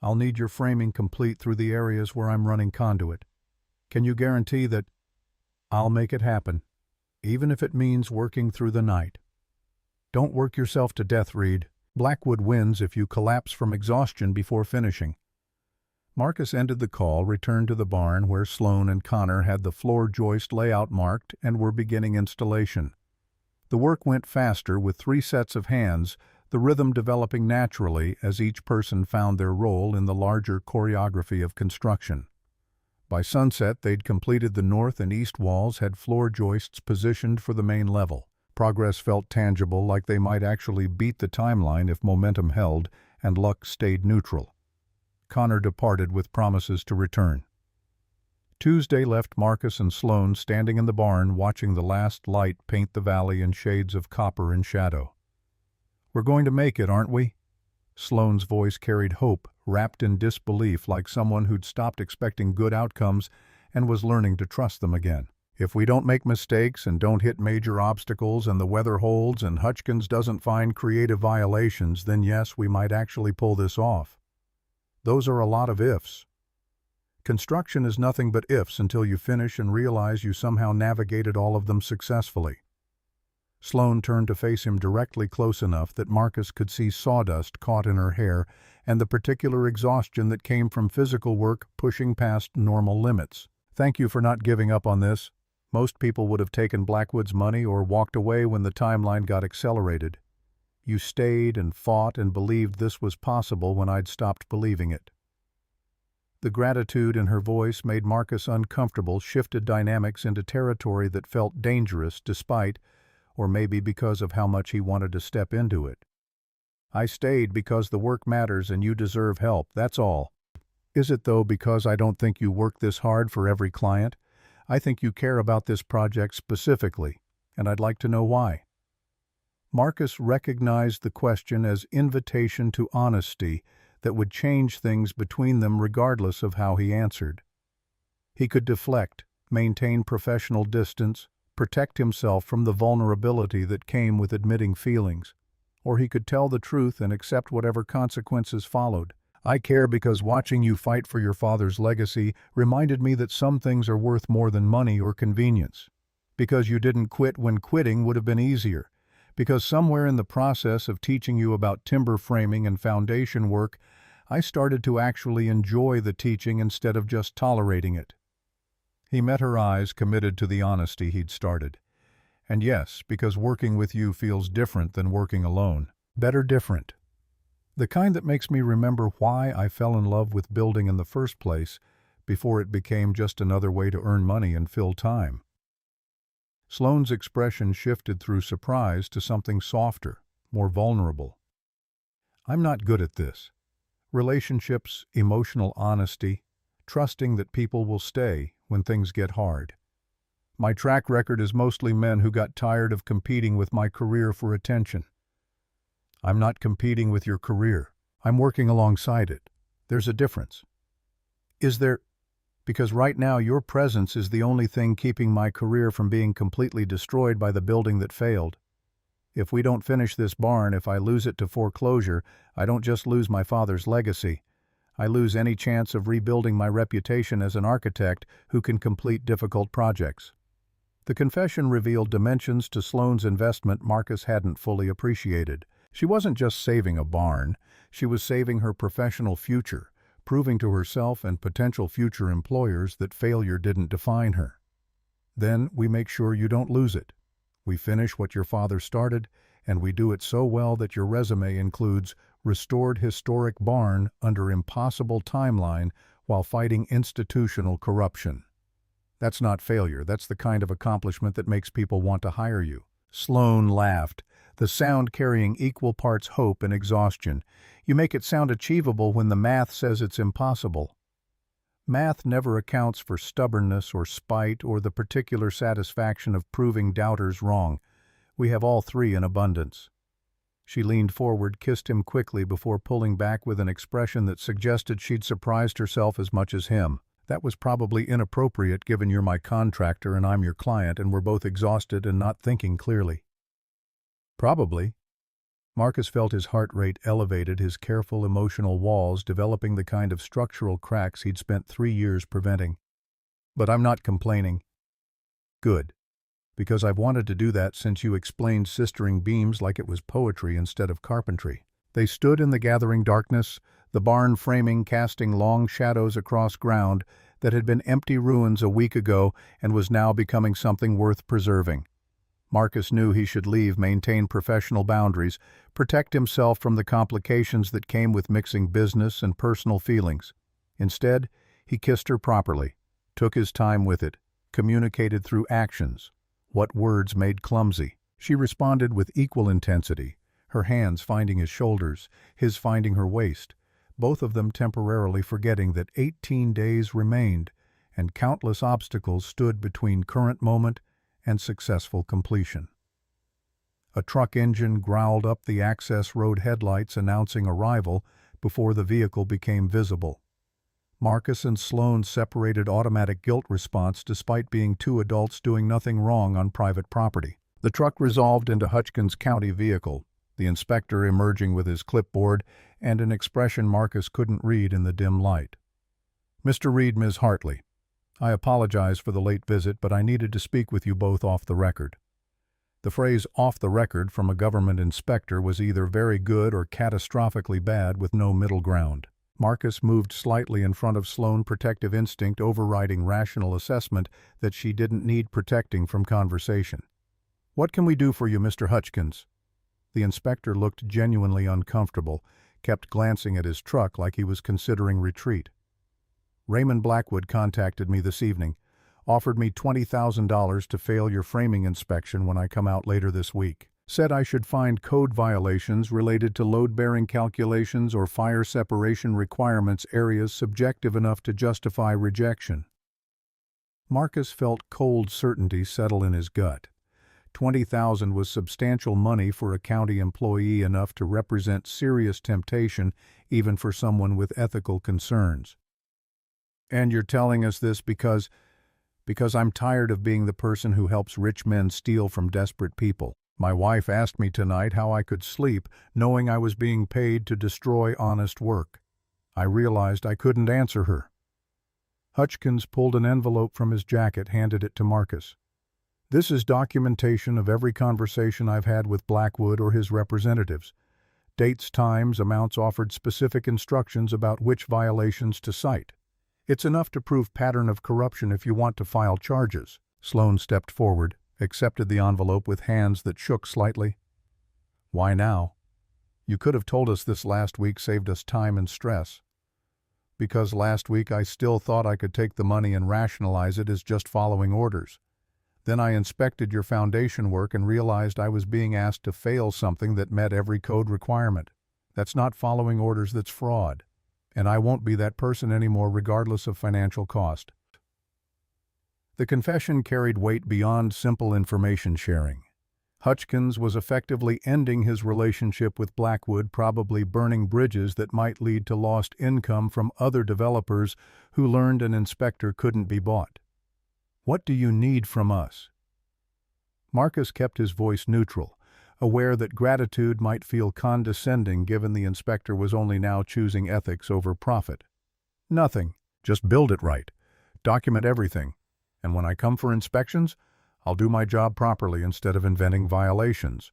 I'll need your framing complete through the areas where I'm running conduit. Can you guarantee that I'll make it happen, even if it means working through the night? Don't work yourself to death, Reid. Blackwood wins if you collapse from exhaustion before finishing. Marcus ended the call, returned to the barn where Sloane and Connor had the floor joist layout marked and were beginning installation. The work went faster with 3 sets of hands, the rhythm developing naturally as each person found their role in the larger choreography of construction. By sunset, they'd completed the north and east walls, had floor joists positioned for the main level. Progress felt tangible, like they might actually beat the timeline if momentum held and luck stayed neutral. Connor departed with promises to return. Tuesday left Marcus and Sloane standing in the barn watching the last light paint the valley in shades of copper and shadow. "We're going to make it, aren't we?" Sloane's voice carried hope, wrapped in disbelief like someone who'd stopped expecting good outcomes and was learning to trust them again. "If we don't make mistakes and don't hit major obstacles and the weather holds and Hutchkins doesn't find creative violations, then yes, we might actually pull this off." Those are a lot of ifs. Construction is nothing but ifs until you finish and realize you somehow navigated all of them successfully. Sloane turned to face him directly close enough that Marcus could see sawdust caught in her hair and the particular exhaustion that came from physical work pushing past normal limits. "Thank you for not giving up on this. Most people would have taken Blackwood's money or walked away when the timeline got accelerated. You stayed and fought and believed this was possible when I'd stopped believing it." The gratitude in her voice made Marcus uncomfortable, shifted dynamics into territory that felt dangerous despite, or maybe because of how much he wanted to step into it. "I stayed because the work matters and you deserve help, that's all." "Is it though, because I don't think you work this hard for every client? I think you care about this project specifically, and I'd like to know why." Marcus recognized the question as invitation to honesty that would change things between them regardless of how he answered. He could deflect, maintain professional distance, protect himself from the vulnerability that came with admitting feelings, or he could tell the truth and accept whatever consequences followed. "I care because watching you fight for your father's legacy reminded me that some things are worth more than money or convenience. Because you didn't quit when quitting would have been easier. Because somewhere in the process of teaching you about timber framing and foundation work, I started to actually enjoy the teaching instead of just tolerating it." He met her eyes, committed to the honesty he'd started. "And yes, because working with you feels different than working alone. Better different. The kind that makes me remember why I fell in love with building in the first place, before it became just another way to earn money and fill time." Sloane's expression shifted through surprise to something softer, more vulnerable. "I'm not good at this. Relationships, emotional honesty, trusting that people will stay when things get hard. My track record is mostly men who got tired of competing with my career for attention." "I'm not competing with your career. I'm working alongside it. There's a difference." "Is there? Because right now your presence is the only thing keeping my career from being completely destroyed by the building that failed. If we don't finish this barn, if I lose it to foreclosure, I don't just lose my father's legacy. I lose any chance of rebuilding my reputation as an architect who can complete difficult projects." The confession revealed dimensions to Sloane's investment Marcus hadn't fully appreciated. She wasn't just saving a barn, she was saving her professional future, proving to herself and potential future employers that failure didn't define her. "Then we make sure you don't lose it. We finish what your father started, and we do it so well that your resume includes restored historic barn under impossible timeline while fighting institutional corruption. That's not failure, that's the kind of accomplishment that makes people want to hire you." Sloane laughed, the sound carrying equal parts hope and exhaustion. "You make it sound achievable when the math says it's impossible." Math never accounts for stubbornness or spite or the particular satisfaction of proving doubters wrong. We have all three in abundance. She leaned forward, kissed him quickly before pulling back with an expression that suggested she'd surprised herself as much as him. "That was probably inappropriate given you're my contractor and I'm your client and we're both exhausted and not thinking clearly." "Probably." Marcus felt his heart rate elevated, his careful emotional walls developing the kind of structural cracks he'd spent 3 years preventing. "But I'm not complaining." "Good. Because I've wanted to do that since you explained sistering beams like it was poetry instead of carpentry." They stood in the gathering darkness, the barn framing casting long shadows across ground that had been empty ruins a week ago and was now becoming something worth preserving. Marcus knew he should leave, maintain professional boundaries, protect himself from the complications that came with mixing business and personal feelings. Instead, he kissed her properly, took his time with it, communicated through actions. What words made clumsy? She responded with equal intensity, her hands finding his shoulders, his finding her waist, both of them temporarily forgetting that 18 days remained and countless obstacles stood between current moment and successful completion. A truck engine growled up the access road headlights announcing arrival before the vehicle became visible. Marcus and Sloane separated automatic guilt response despite being two adults doing nothing wrong on private property. The truck resolved into Hutchins County vehicle, the inspector emerging with his clipboard and an expression Marcus couldn't read in the dim light. "Mr. Reid, Ms. Hartley, I apologize for the late visit, but I needed to speak with you both off the record." The phrase "off the record" from a government inspector was either very good or catastrophically bad with no middle ground. Marcus moved slightly in front of Sloane, protective instinct overriding rational assessment that she didn't need protecting from conversation. "What can we do for you, Mr. Hutchins?" The inspector looked genuinely uncomfortable, kept glancing at his truck like he was considering retreat. "Raymond Blackwood contacted me this evening, offered me $20,000 to fail your framing inspection when I come out later this week. Said I should find code violations related to load-bearing calculations or fire separation requirements areas subjective enough to justify rejection." Marcus felt cold certainty settle in his gut. $20,000 was substantial money for a county employee, enough to represent serious temptation even for someone with ethical concerns. "And you're telling us this because I'm tired of being the person who helps rich men steal from desperate people. My wife asked me tonight how I could sleep knowing I was being paid to destroy honest work. I realized I couldn't answer her." Hutchins pulled an envelope from his jacket, handed it to Marcus. "This is documentation of every conversation I've had with Blackwood or his representatives. Dates, times, amounts offered, specific instructions about which violations to cite. It's enough to prove pattern of corruption if you want to file charges." Sloane stepped forward, accepted the envelope with hands that shook slightly. "Why now? You could have told us this last week, saved us time and stress." "Because last week I still thought I could take the money and rationalize it as just following orders. Then I inspected your foundation work and realized I was being asked to fail something that met every code requirement. That's not following orders, that's fraud. And I won't be that person anymore regardless of financial cost." The confession carried weight beyond simple information sharing. Hutchins was effectively ending his relationship with Blackwood, probably burning bridges that might lead to lost income from other developers who learned an inspector couldn't be bought. "What do you need from us?" Marcus kept his voice neutral, aware that gratitude might feel condescending given the inspector was only now choosing ethics over profit. "Nothing. Just build it right. Document everything. And when I come for inspections, I'll do my job properly instead of inventing violations.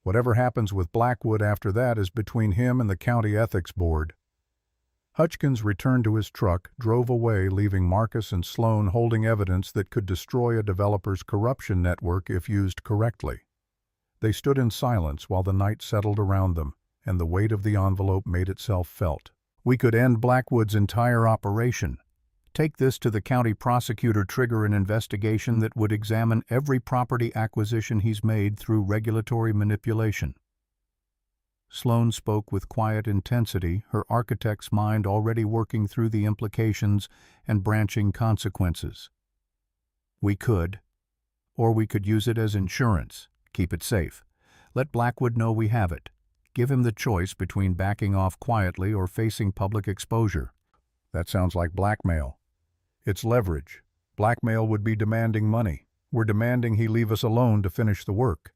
Whatever happens with Blackwood after that is between him and the county ethics board." Hutchins returned to his truck, drove away, leaving Marcus and Sloane holding evidence that could destroy a developer's corruption network if used correctly. They stood in silence while the night settled around them, and the weight of the envelope made itself felt. "We could end Blackwood's entire operation. Take this to the county prosecutor, trigger an investigation that would examine every property acquisition he's made through regulatory manipulation." Sloane spoke with quiet intensity, her architect's mind already working through the implications and branching consequences. "We could. Or we could use it as insurance. Keep it safe. Let Blackwood know we have it. Give him the choice between backing off quietly or facing public exposure." "That sounds like blackmail." "It's leverage. Blackmail would be demanding money. We're demanding he leave us alone to finish the work."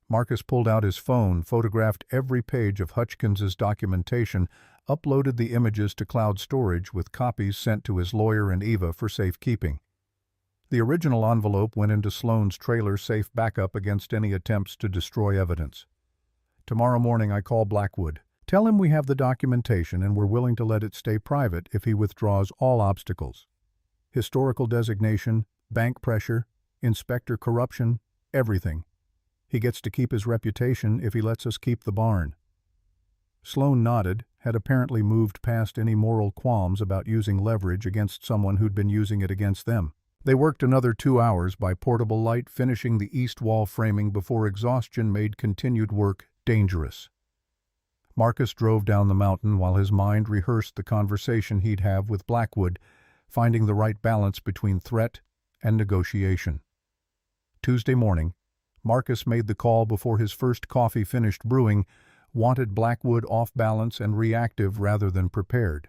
Marcus pulled out his phone, photographed every page of Hutchins's documentation, uploaded the images to cloud storage with copies sent to his lawyer and Eva for safekeeping. The original envelope went into Sloane's trailer, safe backup against any attempts to destroy evidence. "Tomorrow morning I call Blackwood. Tell him we have the documentation and we're willing to let it stay private if he withdraws all obstacles. Historical designation, bank pressure, inspector corruption, everything. He gets to keep his reputation if he lets us keep the barn." Sloane nodded, had apparently moved past any moral qualms about using leverage against someone who'd been using it against them. They worked another 2 hours by portable light, finishing the east wall framing before exhaustion made continued work dangerous. Marcus drove down the mountain while his mind rehearsed the conversation he'd have with Blackwood, finding the right balance between threat and negotiation. Tuesday morning, Marcus made the call before his first coffee finished brewing, wanted Blackwood off balance and reactive rather than prepared.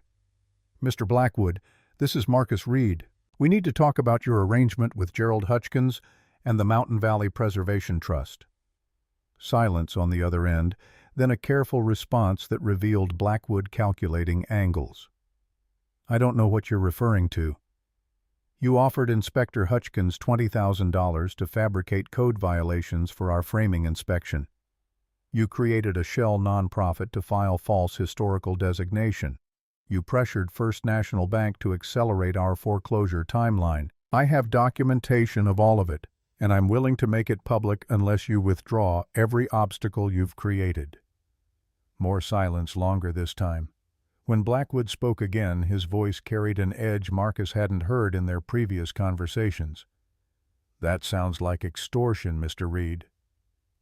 "Mr. Blackwood, this is Marcus Reid. We need to talk about your arrangement with Gerald Hutchkins and the Mountain Valley Preservation Trust." Silence on the other end, then a careful response that revealed Blackwood calculating angles. "I don't know what you're referring to." "You offered Inspector Hutchkins $20,000 to fabricate code violations for our framing inspection. You created a shell nonprofit to file false historical designation. You pressured First National Bank to accelerate our foreclosure timeline. I have documentation of all of it, and I'm willing to make it public unless you withdraw every obstacle you've created." More silence, longer this time. When Blackwood spoke again, his voice carried an edge Marcus hadn't heard in their previous conversations. "That sounds like extortion, Mr. Reid."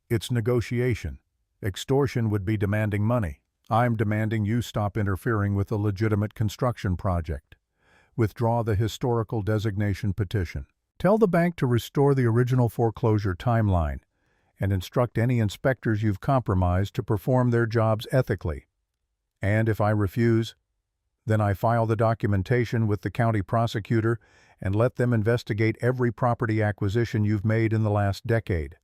"It's negotiation. Extortion would be demanding money. I'm demanding you stop interfering with a legitimate construction project. Withdraw the historical designation petition. Tell the bank to restore the original foreclosure timeline, and instruct any inspectors you've compromised to perform their jobs ethically. And if I refuse, then I file the documentation with the county prosecutor and let them investigate every property acquisition you've made in the last decade.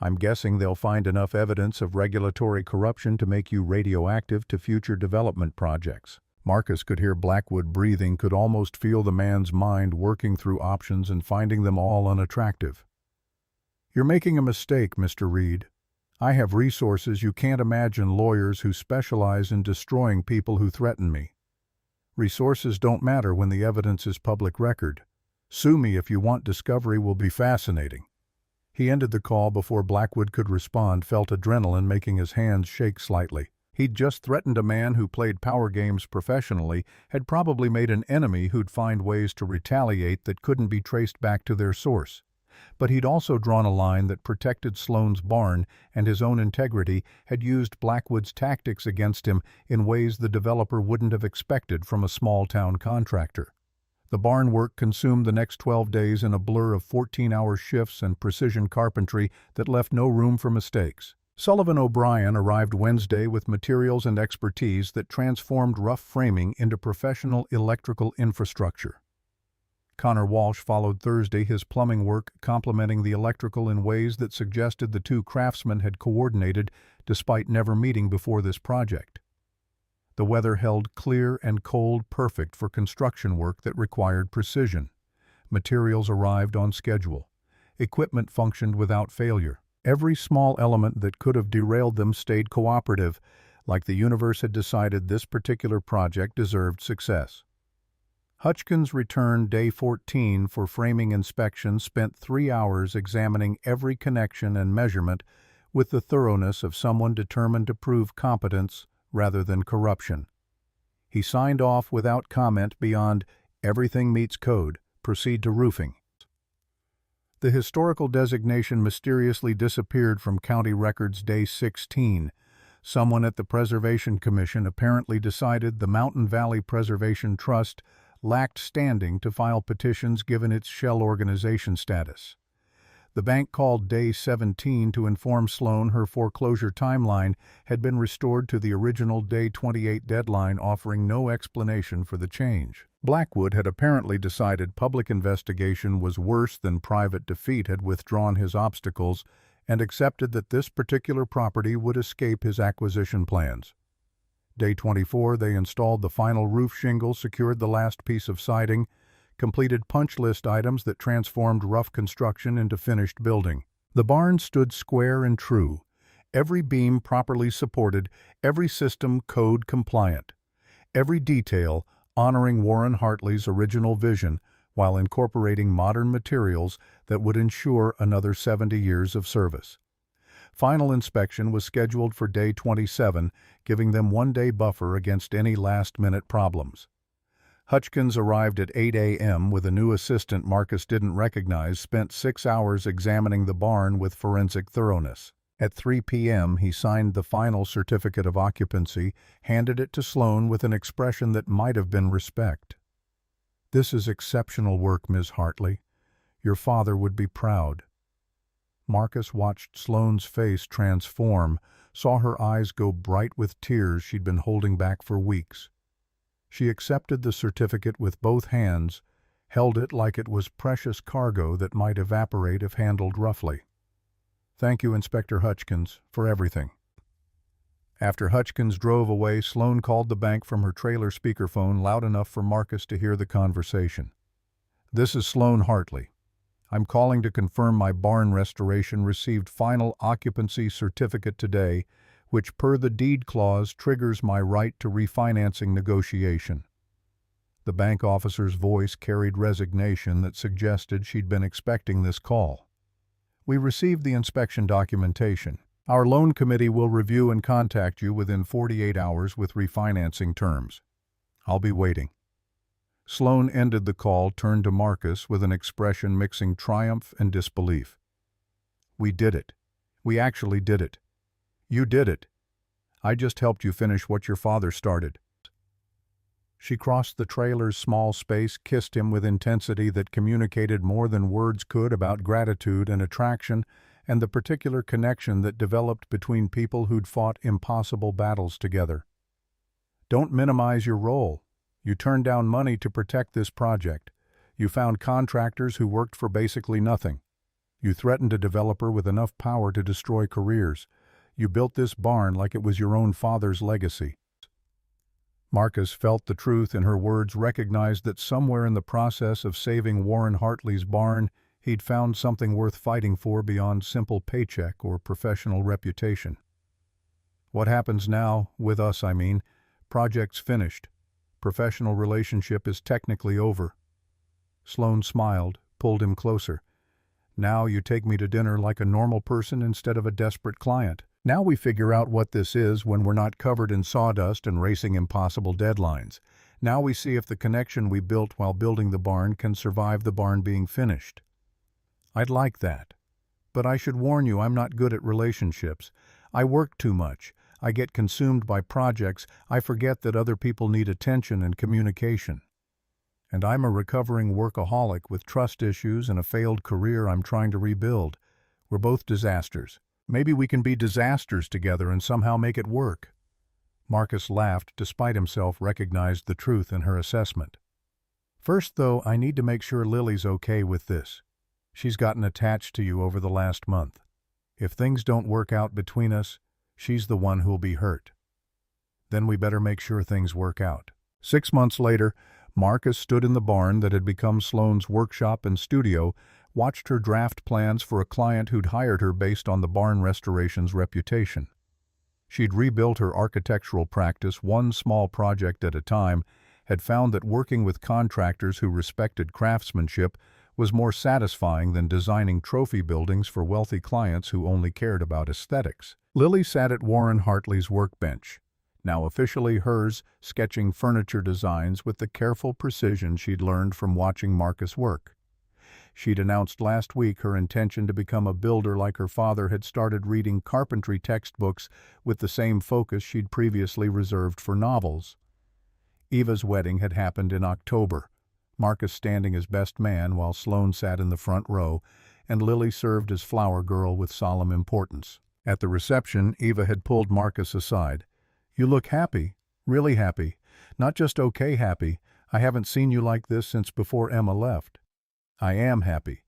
I'm guessing they'll find enough evidence of regulatory corruption to make you radioactive to future development projects." Marcus could hear Blackwood breathing, could almost feel the man's mind working through options and finding them all unattractive. "You're making a mistake, Mr. Reid. I have resources you can't imagine, lawyers who specialize in destroying people who threaten me. Resources don't matter when the evidence is public record. Sue me if you want. Discovery will be fascinating." He ended the call before Blackwood could respond, felt adrenaline making his hands shake slightly. He'd just threatened a man who played power games professionally, had probably made an enemy who'd find ways to retaliate that couldn't be traced back to their source. But he'd also drawn a line that protected Sloane's barn and his own integrity, had used Blackwood's tactics against him in ways the developer wouldn't have expected from a small-town contractor. The barn work consumed the next 12 days in a blur of 14-hour shifts and precision carpentry that left no room for mistakes. Sullivan O'Brien arrived Wednesday with materials and expertise that transformed rough framing into professional electrical infrastructure. Connor Walsh followed Thursday, his plumbing work complementing the electrical in ways that suggested the two craftsmen had coordinated despite never meeting before this project. The weather held clear and cold, perfect for construction work that required precision. Materials arrived on schedule. Equipment functioned without failure. Every small element that could have derailed them stayed cooperative, like the universe had decided this particular project deserved success. Hutchkins returned day 14 for framing inspection, spent 3 hours examining every connection and measurement with the thoroughness of someone determined to prove competence rather than corruption. He signed off without comment beyond "everything meets code, proceed to roofing." The historical designation mysteriously disappeared from county records day 16. Someone at the Preservation Commission apparently decided the Mountain Valley Preservation Trust lacked standing to file petitions given its shell organization status. The bank called day 17 to inform Sloane her foreclosure timeline had been restored to the original day 28 deadline, offering no explanation for the change. Blackwood had apparently decided public investigation was worse than private defeat, had withdrawn his obstacles, and accepted that this particular property would escape his acquisition plans. Day 24, they installed the final roof shingle, secured the last piece of siding, completed punch list items that transformed rough construction into finished building. The barn stood square and true, every beam properly supported, every system code compliant, every detail honoring Warren Hartley's original vision while incorporating modern materials that would ensure another 70 years of service. Final inspection was scheduled for day 27, giving them 1-day buffer against any last-minute problems. Hutchkins arrived at 8 a.m. with a new assistant Marcus didn't recognize, spent 6 hours examining the barn with forensic thoroughness. At 3 p.m., he signed the final certificate of occupancy, handed it to Sloane with an expression that might have been respect. "This is exceptional work, Ms. Hartley. Your father would be proud." Marcus watched Sloane's face transform, saw her eyes go bright with tears she'd been holding back for weeks. She accepted the certificate with both hands, held it like it was precious cargo that might evaporate if handled roughly. "Thank you, Inspector Hutchkins, for everything." After Hutchkins drove away, Sloane called the bank from her trailer speakerphone loud enough for Marcus to hear the conversation. "This is Sloane Hartley. I'm calling to confirm my barn restoration received final occupancy certificate today, which per the deed clause triggers my right to refinancing negotiation." The bank officer's voice carried resignation that suggested she'd been expecting this call. "We received the inspection documentation. Our loan committee will review and contact you within 48 hours with refinancing terms. I'll be waiting." Sloane ended the call, turned to Marcus with an expression mixing triumph and disbelief. "We did it. We actually did it. You did it. I just helped you finish what your father started." She crossed the trailer's small space, kissed him with intensity that communicated more than words could about gratitude and attraction and the particular connection that developed between people who'd fought impossible battles together. "Don't minimize your role. You turned down money to protect this project. You found contractors who worked for basically nothing. You threatened a developer with enough power to destroy careers. You built this barn like it was your own father's legacy." Marcus felt the truth in her words, recognized that somewhere in the process of saving Warren Hartley's barn, he'd found something worth fighting for beyond simple paycheck or professional reputation. "What happens now, with us I mean, project's finished. Professional relationship is technically over." Sloane smiled, pulled him closer. "Now you take me to dinner like a normal person instead of a desperate client. Now we figure out what this is when we're not covered in sawdust and racing impossible deadlines. Now we see if the connection we built while building the barn can survive the barn being finished." "I'd like that. But I should warn you, I'm not good at relationships. I work too much. I get consumed by projects. I forget that other people need attention and communication. And I'm a recovering workaholic with trust issues and a failed career I'm trying to rebuild. We're both disasters. Maybe we can be disasters together and somehow make it work." Marcus laughed, despite himself recognized the truth in her assessment. "First, though, I need to make sure Lily's okay with this. She's gotten attached to you over the last month. If things don't work out between us, she's the one who'll be hurt. Then we better make sure things work out." 6 months later, Marcus stood in the barn that had become Sloane's workshop and studio, watched her draft plans for a client who'd hired her based on the barn restoration's reputation. She'd rebuilt her architectural practice one small project at a time, had found that working with contractors who respected craftsmanship was more satisfying than designing trophy buildings for wealthy clients who only cared about aesthetics. Lily sat at Warren Hartley's workbench, now officially hers, sketching furniture designs with the careful precision she'd learned from watching Marcus work. She'd announced last week her intention to become a builder like her father, had started reading carpentry textbooks with the same focus she'd previously reserved for novels. Eva's wedding had happened in October, Marcus standing as best man while Sloane sat in the front row, and Lily served as flower girl with solemn importance. At the reception, Eva had pulled Marcus aside. "You look happy, really happy. Not just okay happy. I haven't seen you like this since before Emma left." "I am happy.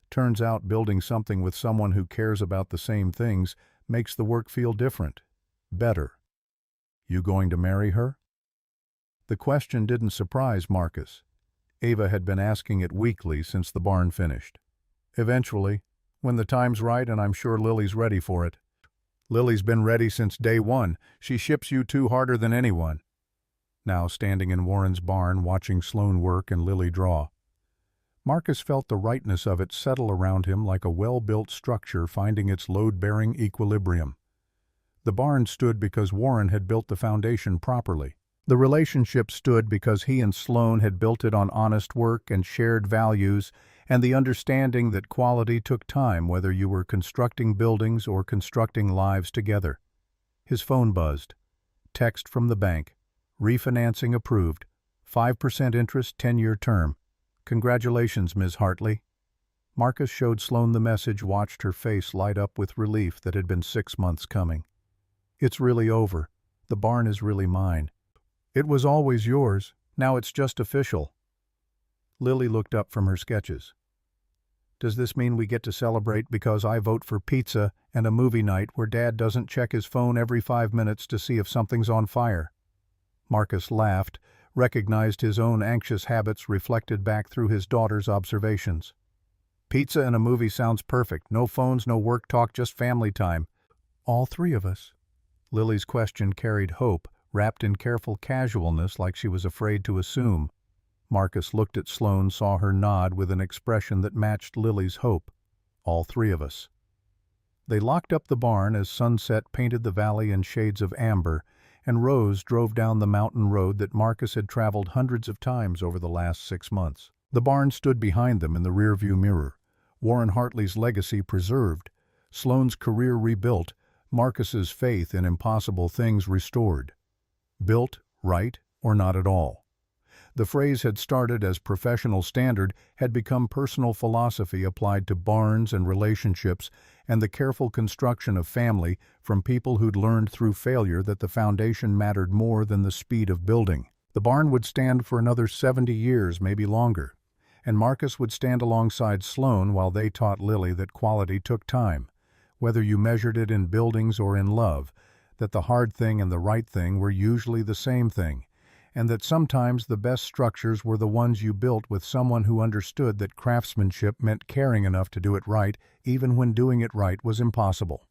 Turns out building something with someone who cares about the same things makes the work feel different. Better." "You going to marry her?" The question didn't surprise Marcus. Eva had been asking it weekly since the barn finished. "Eventually, when the time's right, and I'm sure Lily's ready for it." "Lily's been ready since day one. She ships you two harder than anyone." Now standing in Warren's barn, watching Sloane work and Lily draw. Marcus felt the rightness of it settle around him like a well-built structure finding its load-bearing equilibrium. The barn stood because Warren had built the foundation properly. The relationship stood because he and Sloane had built it on honest work and shared values, and the understanding that quality took time whether you were constructing buildings or constructing lives together. His phone buzzed. Text from the bank. Refinancing approved. 5% interest, 10-year term. Congratulations, Ms. Hartley. Marcus showed Sloane the message, watched her face light up with relief that had been 6 months coming. It's really over. The barn is really mine. It was always yours. Now it's just official. Lily looked up from her sketches. Does this mean we get to celebrate because I vote for pizza and a movie night where Dad doesn't check his phone every 5 minutes to see if something's on fire? Marcus laughed, recognized his own anxious habits reflected back through his daughter's observations. Pizza and a movie sounds perfect. No phones, no work talk, just family time. All three of us. Lily's question carried hope, wrapped in careful casualness like she was afraid to assume. Marcus looked at Sloane, saw her nod with an expression that matched Lily's hope. All three of us. They locked up the barn as sunset painted the valley in shades of amber, and Rose drove down the mountain road that Marcus had traveled hundreds of times over the last 6 months. The barn stood behind them in the rearview mirror. Warren Hartley's legacy preserved, Sloane's career rebuilt, Marcus's faith in impossible things restored. Built, right, or not at all. The phrase had started as professional standard, had become personal philosophy applied to barns and relationships and the careful construction of family from people who'd learned through failure that the foundation mattered more than the speed of building. The barn would stand for another 70 years, maybe longer, and Marcus would stand alongside Sloane while they taught Lily that quality took time, whether you measured it in buildings or in love, that the hard thing and the right thing were usually the same thing, and that sometimes the best structures were the ones you built with someone who understood that craftsmanship meant caring enough to do it right, even when doing it right was impossible.